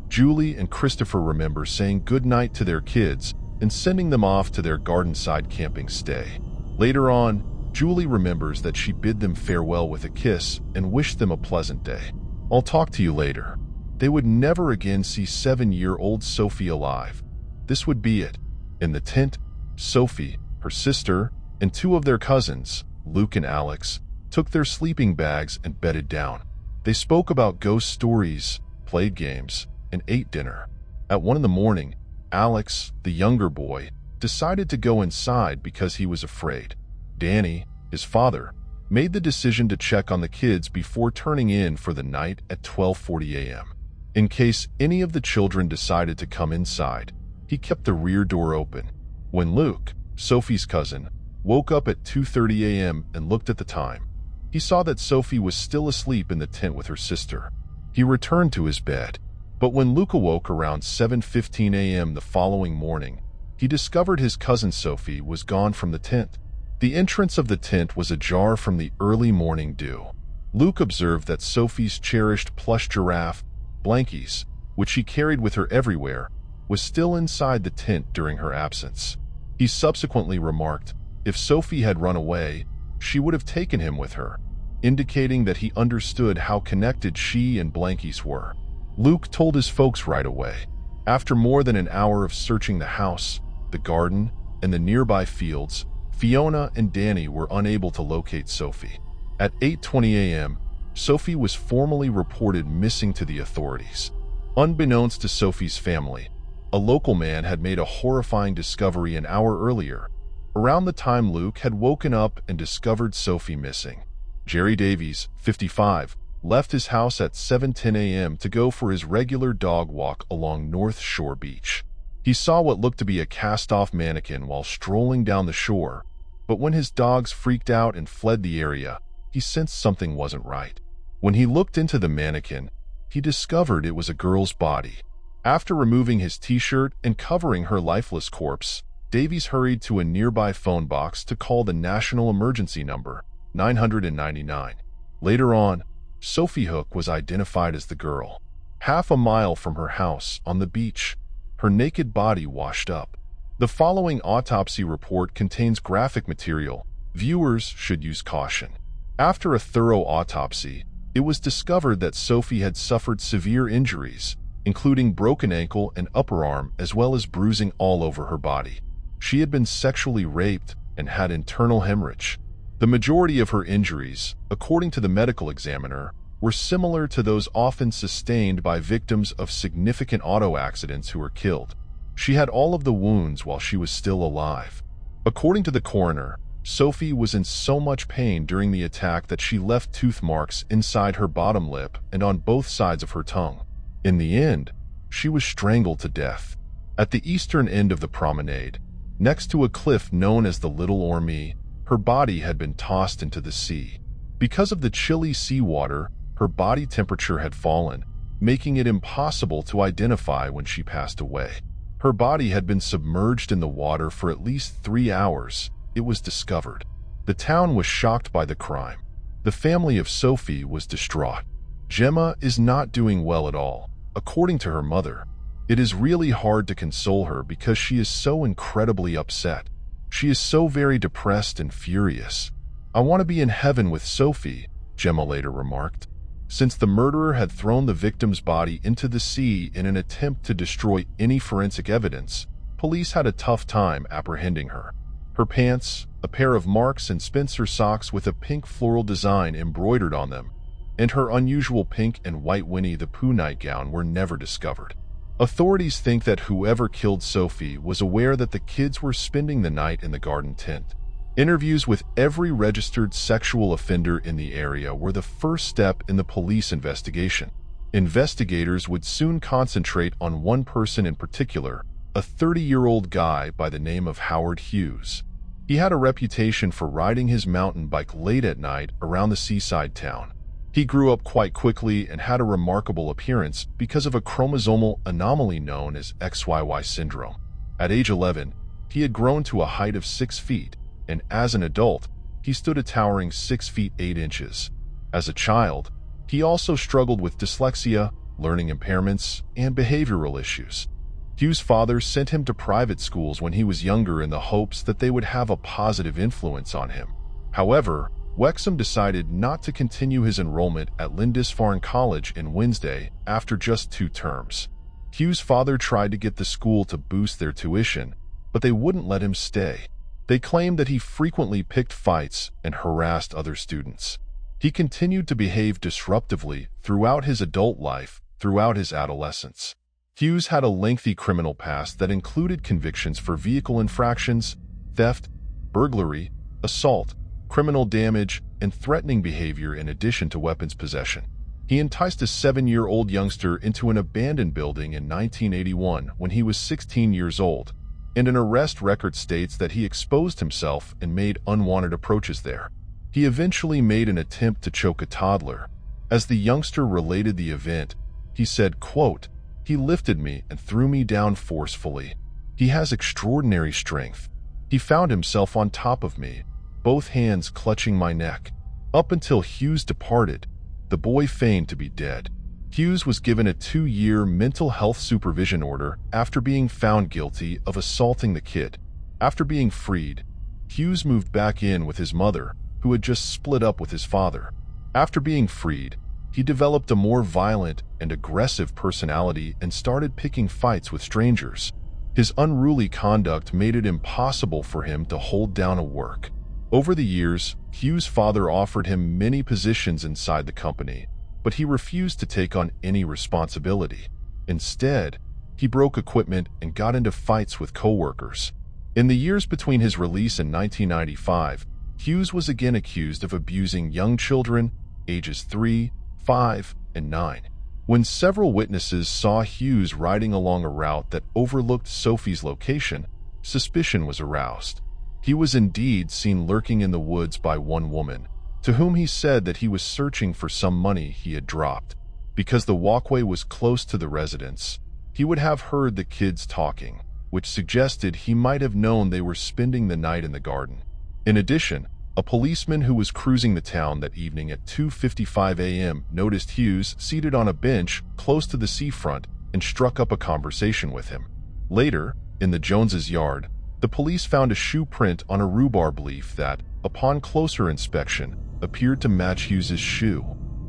S1: Julie and Christopher remember saying goodnight to their kids and sending them off to their garden-side camping stay. Later on, Julie remembers that she bid them farewell with a kiss and wished them a pleasant day. "I'll talk to you later." They would never again see 7-year-old Sophie alive. This would be it. In the tent, Sophie, her sister, and 2 of their cousins, Luke and Alex, took their sleeping bags and bedded down. They spoke about ghost stories, played games, and ate dinner. At 1 in the morning, Alex, the younger boy, decided to go inside because he was afraid. Danny, his father, made the decision to check on the kids before turning in for the night at 12:40 a.m. In case any of the children decided to come inside, he kept the rear door open. When Luke, Sophie's cousin, woke up at 2:30 a.m. and looked at the time, he saw that Sophie was still asleep in the tent with her sister. He returned to his bed, but when Luke awoke around 7:15 a.m. the following morning, he discovered his cousin Sophie was gone from the tent. The entrance of the tent was ajar from the early morning dew. Luke observed that Sophie's cherished plush giraffe, Blankies, which she carried with her everywhere, was still inside the tent during her absence. He subsequently remarked, if Sophie had run away, she would have taken him with her, indicating that he understood how connected she and Blankies were. Luke told his folks right away. After more than an hour of searching the house, the garden, and the nearby fields, Fiona and Danny were unable to locate Sophie. At 8:20 a.m., Sophie was formally reported missing to the authorities. Unbeknownst to Sophie's family, a local man had made a horrifying discovery an hour earlier, around the time Luke had woken up and discovered Sophie missing. Jerry Davies, 55, left his house at 7:10 a.m. to go for his regular dog walk along North Shore Beach. He saw what looked to be a cast-off mannequin while strolling down the shore, but when his dogs freaked out and fled the area, he sensed something wasn't right. When he looked into the mannequin, he discovered it was a girl's body. After removing his t-shirt and covering her lifeless corpse, Davies hurried to a nearby phone box to call the national emergency number, 999. Later on, Sophie Hook was identified as the girl. Half a mile from her house on the beach, her naked body washed up. The following autopsy report contains graphic material. Viewers should use caution. After a thorough autopsy, it was discovered that Sophie had suffered severe injuries, including broken ankle and upper arm, as well as bruising all over her body. She had been sexually raped and had internal hemorrhage. The majority of her injuries, according to the medical examiner, were similar to those often sustained by victims of significant auto accidents who were killed. She had all of the wounds while she was still alive. According to the coroner, Sophie was in so much pain during the attack that she left tooth marks inside her bottom lip and on both sides of her tongue. In the end, she was strangled to death. At the eastern end of the promenade, next to a cliff known as the Little Orme, her body had been tossed into the sea. Because of the chilly seawater, her body temperature had fallen, making it impossible to identify when she passed away. Her body had been submerged in the water for at least 3 hours. It was discovered. The town was shocked by the crime. The family of Sophie was distraught. Gemma is not doing well at all, according to her mother. It is really hard to console her because she is so incredibly upset. She is so very depressed and furious. "I want to be in heaven with Sophie," Gemma later remarked. Since the murderer had thrown the victim's body into the sea in an attempt to destroy any forensic evidence, police had a tough time apprehending her. Her pants, a pair of Marks and Spencer socks with a pink floral design embroidered on them, and her unusual pink and white Winnie the Pooh nightgown were never discovered. Authorities think that whoever killed Sophie was aware that the kids were spending the night in the garden tent. Interviews with every registered sexual offender in the area were the first step in the police investigation. Investigators would soon concentrate on one person in particular, a 30-year-old guy by the name of Howard Hughes. He had a reputation for riding his mountain bike late at night around the seaside town. He grew up quite quickly and had a remarkable appearance because of a chromosomal anomaly known as XYY syndrome. At age 11, he had grown to a height of 6 feet, and as an adult, he stood a towering 6 feet 8 inches. As a child, he also struggled with dyslexia, learning impairments, and behavioral issues. Hughes' father sent him to private schools when he was younger in the hopes that they would have a positive influence on him. However, Wexham decided not to continue his enrollment at Lindisfarne College in Wednesday after just 2 terms. Hughes' father tried to get the school to boost their tuition, but they wouldn't let him stay. They claimed that he frequently picked fights and harassed other students. He continued to behave disruptively throughout his adult life, throughout his adolescence. Hughes had a lengthy criminal past that included convictions for vehicle infractions, theft, burglary, assault, criminal damage, and threatening behavior in addition to weapons possession. He enticed a 7-year-old youngster into an abandoned building in 1981 when he was 16 years old, and an arrest record states that he exposed himself and made unwanted approaches there. He eventually made an attempt to choke a toddler. As the youngster related the event, he said, quote, "He lifted me and threw me down forcefully. He has extraordinary strength. He found himself on top of me, both hands clutching my neck. Up until Hughes departed, the boy feigned to be dead." Hughes was given a 2-year mental health supervision order after being found guilty of assaulting the kid. After being freed, Hughes moved back in with his mother, who had just split up with his father. After being freed, he developed a more violent and aggressive personality and started picking fights with strangers. His unruly conduct made it impossible for him to hold down a work. Over the years, Hughes' father offered him many positions inside the company, but he refused to take on any responsibility. Instead, he broke equipment and got into fights with coworkers. In the years between his release in 1995, Hughes was again accused of abusing young children, ages 3, 5, and 9. When several witnesses saw Hughes riding along a route that overlooked Sophie's location, suspicion was aroused. He was indeed seen lurking in the woods by one woman, to whom he said that he was searching for some money he had dropped. Because the walkway was close to the residence, he would have heard the kids talking, which suggested he might have known they were spending the night in the garden. In addition, a policeman who was cruising the town that evening at 2:55 a.m. noticed Hughes seated on a bench close to the seafront and struck up a conversation with him. Later, in the Joneses' yard, the police found a shoe print on a rhubarb leaf that, upon closer inspection, appeared to match Hughes's shoe.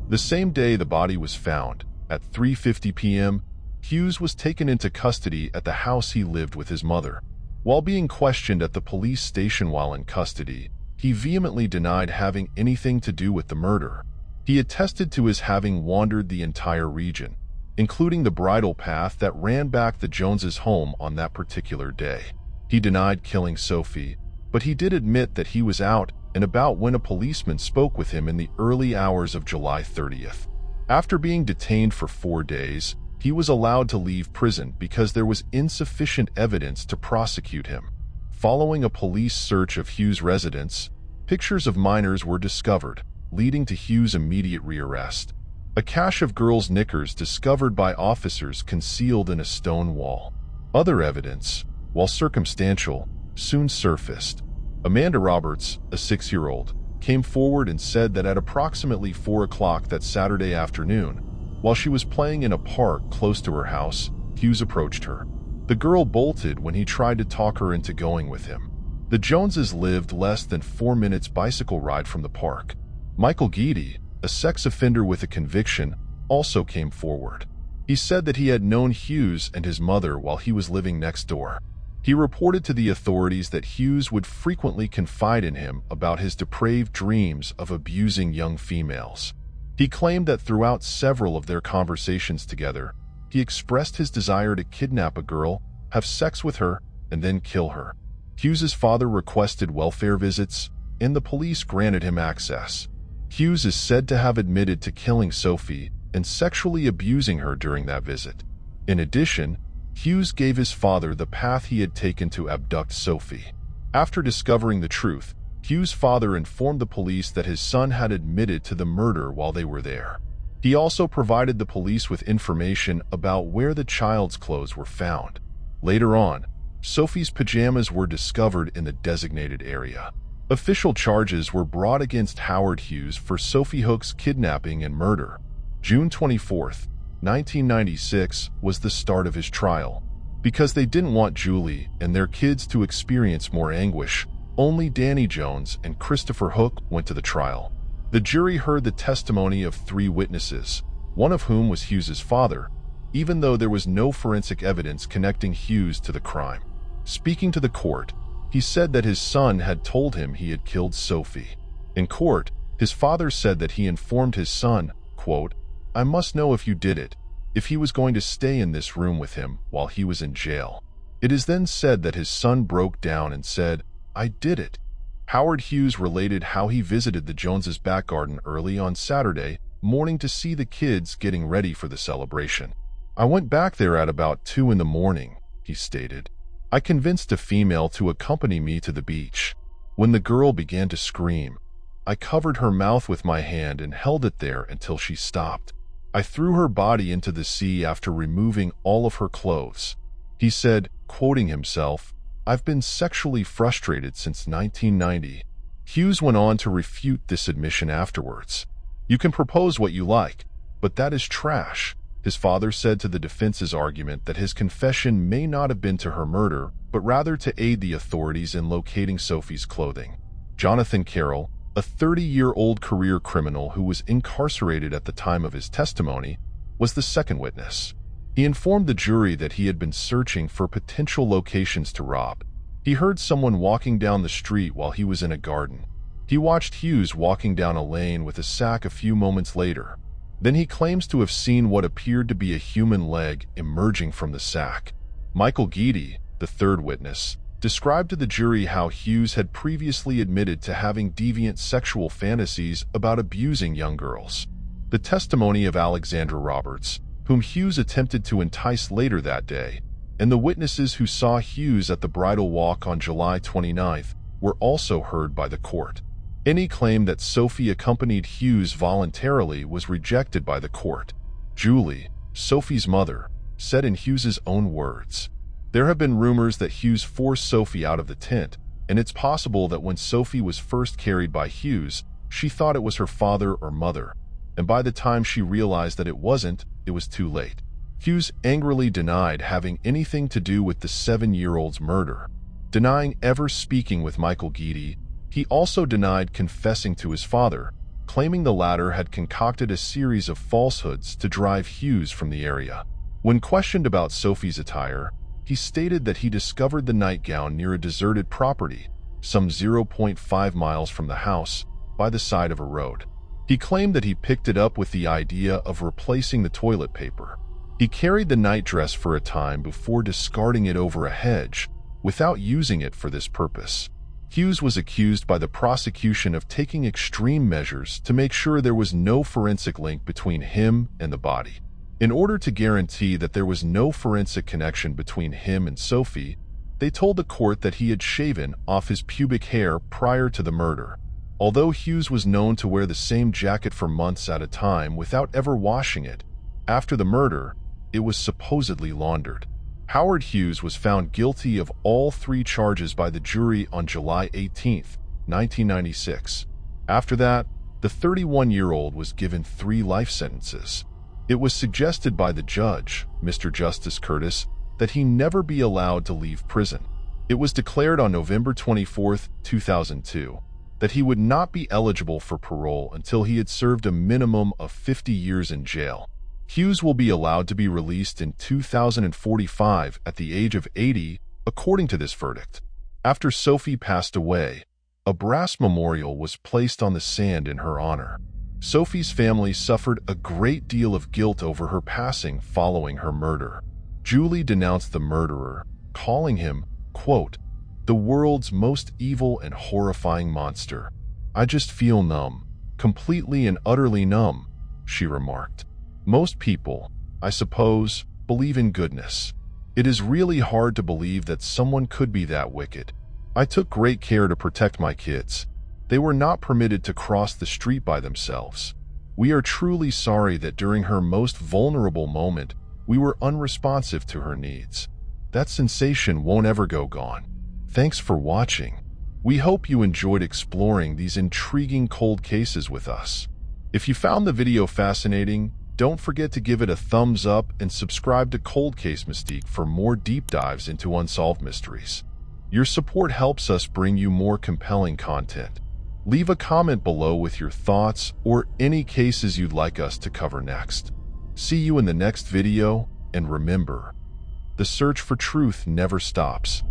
S1: The same day the body was found, at 3:50 p.m., Hughes was taken into custody at the house he lived with his mother. While being questioned at the police station while in custody, he vehemently denied having anything to do with the murder. He attested to his having wandered the entire region, including the bridle path that ran back the Joneses' home on that particular day. He denied killing Sophie, but he did admit that he was out and about when a policeman spoke with him in the early hours of July 30th. After being detained for 4 days, he was allowed to leave prison because there was insufficient evidence to prosecute him. Following a police search of Hughes' residence, pictures of minors were discovered, leading to Hughes' immediate rearrest. A cache of girls' knickers discovered by officers concealed in a stone wall. Other evidence, while circumstantial, soon surfaced. Amanda Roberts, a 6-year-old, came forward and said that at approximately 4 o'clock that Saturday afternoon, while she was playing in a park close to her house, Hughes approached her. The girl bolted when he tried to talk her into going with him. The Joneses lived less than 4 minutes bicycle ride from the park. Michael Guidi, a sex offender with a conviction, also came forward. He said that he had known Hughes and his mother while he was living next door. He reported to the authorities that Hughes would frequently confide in him about his depraved dreams of abusing young females. He claimed that throughout several of their conversations together, he expressed his desire to kidnap a girl, have sex with her, and then kill her. Hughes's father requested welfare visits, and the police granted him access. Hughes is said to have admitted to killing Sophie and sexually abusing her during that visit. In addition, Hughes gave his father the path he had taken to abduct Sophie. After discovering the truth, Hughes' father informed the police that his son had admitted to the murder while they were there. He also provided the police with information about where the child's clothes were found. Later on, Sophie's pajamas were discovered in the designated area. Official charges were brought against Howard Hughes for Sophie Hook's kidnapping and murder. June 24, 1996 was the start of his trial. Because they didn't want Julie and their kids to experience more anguish, only Danny Jones and Christopher Hook went to the trial. The jury heard the testimony of 3 witnesses, one of whom was Hughes's father, even though there was no forensic evidence connecting Hughes to the crime. Speaking to the court, he said that his son had told him he had killed Sophie. In court, his father said that he informed his son, quote, "I must know if you did it, if he was going to stay in this room with him while he was in jail." It is then said that his son broke down and said, "I did it." Howard Hughes related how he visited the Joneses' back garden early on Saturday morning to see the kids getting ready for the celebration. "I went back there at about 2 in the morning, he stated. "I convinced a female to accompany me to the beach. When the girl began to scream, I covered her mouth with my hand and held it there until she stopped. I threw her body into the sea after removing all of her clothes." He said, quoting himself, "I've been sexually frustrated since 1990. Hughes went on to refute this admission afterwards. "You can propose what you like, but that is trash." His father said to the defense's argument that his confession may not have been to her murder, but rather to aid the authorities in locating Sophie's clothing. Jonathan Carroll, a 30-year-old career criminal who was incarcerated at the time of his testimony, was the second witness. He informed the jury that he had been searching for potential locations to rob. He heard someone walking down the street while he was in a garden. He watched Hughes walking down a lane with a sack a few moments later. Then he claims to have seen what appeared to be a human leg emerging from the sack. Michael Guidi, the third witness, described to the jury how Hughes had previously admitted to having deviant sexual fantasies about abusing young girls. The testimony of Alexandra Roberts, whom Hughes attempted to entice later that day, and the witnesses who saw Hughes at the bridal walk on July 29th were also heard by the court. Any claim that Sophie accompanied Hughes voluntarily was rejected by the court. Julie, Sophie's mother, said in Hughes's own words, "There have been rumors that Hughes forced Sophie out of the tent, and it's possible that when Sophie was first carried by Hughes, she thought it was her father or mother, and by the time she realized that it wasn't, it was too late." Hughes angrily denied having anything to do with the 7-year-old's murder. Denying ever speaking with Michael Guidi, he also denied confessing to his father, claiming the latter had concocted a series of falsehoods to drive Hughes from the area. When questioned about Sophie's attire, he stated that he discovered the nightgown near a deserted property, some 0.5 miles from the house, by the side of a road. He claimed that he picked it up with the idea of replacing the toilet paper. He carried the nightdress for a time before discarding it over a hedge, without using it for this purpose. Hughes was accused by the prosecution of taking extreme measures to make sure there was no forensic link between him and the body. In order to guarantee that there was no forensic connection between him and Sophie, they told the court that he had shaven off his pubic hair prior to the murder. Although Hughes was known to wear the same jacket for months at a time without ever washing it, after the murder, it was supposedly laundered. Howard Hughes was found guilty of all 3 charges by the jury on July 18, 1996. After that, the 31-year-old was given 3 life sentences. It was suggested by the judge, Mr. Justice Curtis, that he never be allowed to leave prison. It was declared on November 24, 2002, that he would not be eligible for parole until he had served a minimum of 50 years in jail. Hughes will be allowed to be released in 2045 at the age of 80, according to this verdict. After Sophie passed away, a brass memorial was placed on the sand in her honor. Sophie's family suffered a great deal of guilt over her passing following her murder. Julie denounced the murderer, calling him, quote, "the world's most evil and horrifying monster. I just feel numb, completely and utterly numb," she remarked. Most people, I suppose, believe in goodness. It is really hard to believe that someone could be that wicked. I took great care to protect my kids. They were not permitted to cross the street by themselves. We are truly sorry that during her most vulnerable moment, we were unresponsive to her needs. That sensation won't ever go gone. Thanks for watching. We hope you enjoyed exploring these intriguing cold cases with us. If you found the video fascinating, don't forget to give it a thumbs up and subscribe to Cold Case Mystique for more deep dives into unsolved mysteries. Your support helps us bring you more compelling content. Leave a comment below with your thoughts or any cases you'd like us to cover next. See you in the next video, and remember, the search for truth never stops.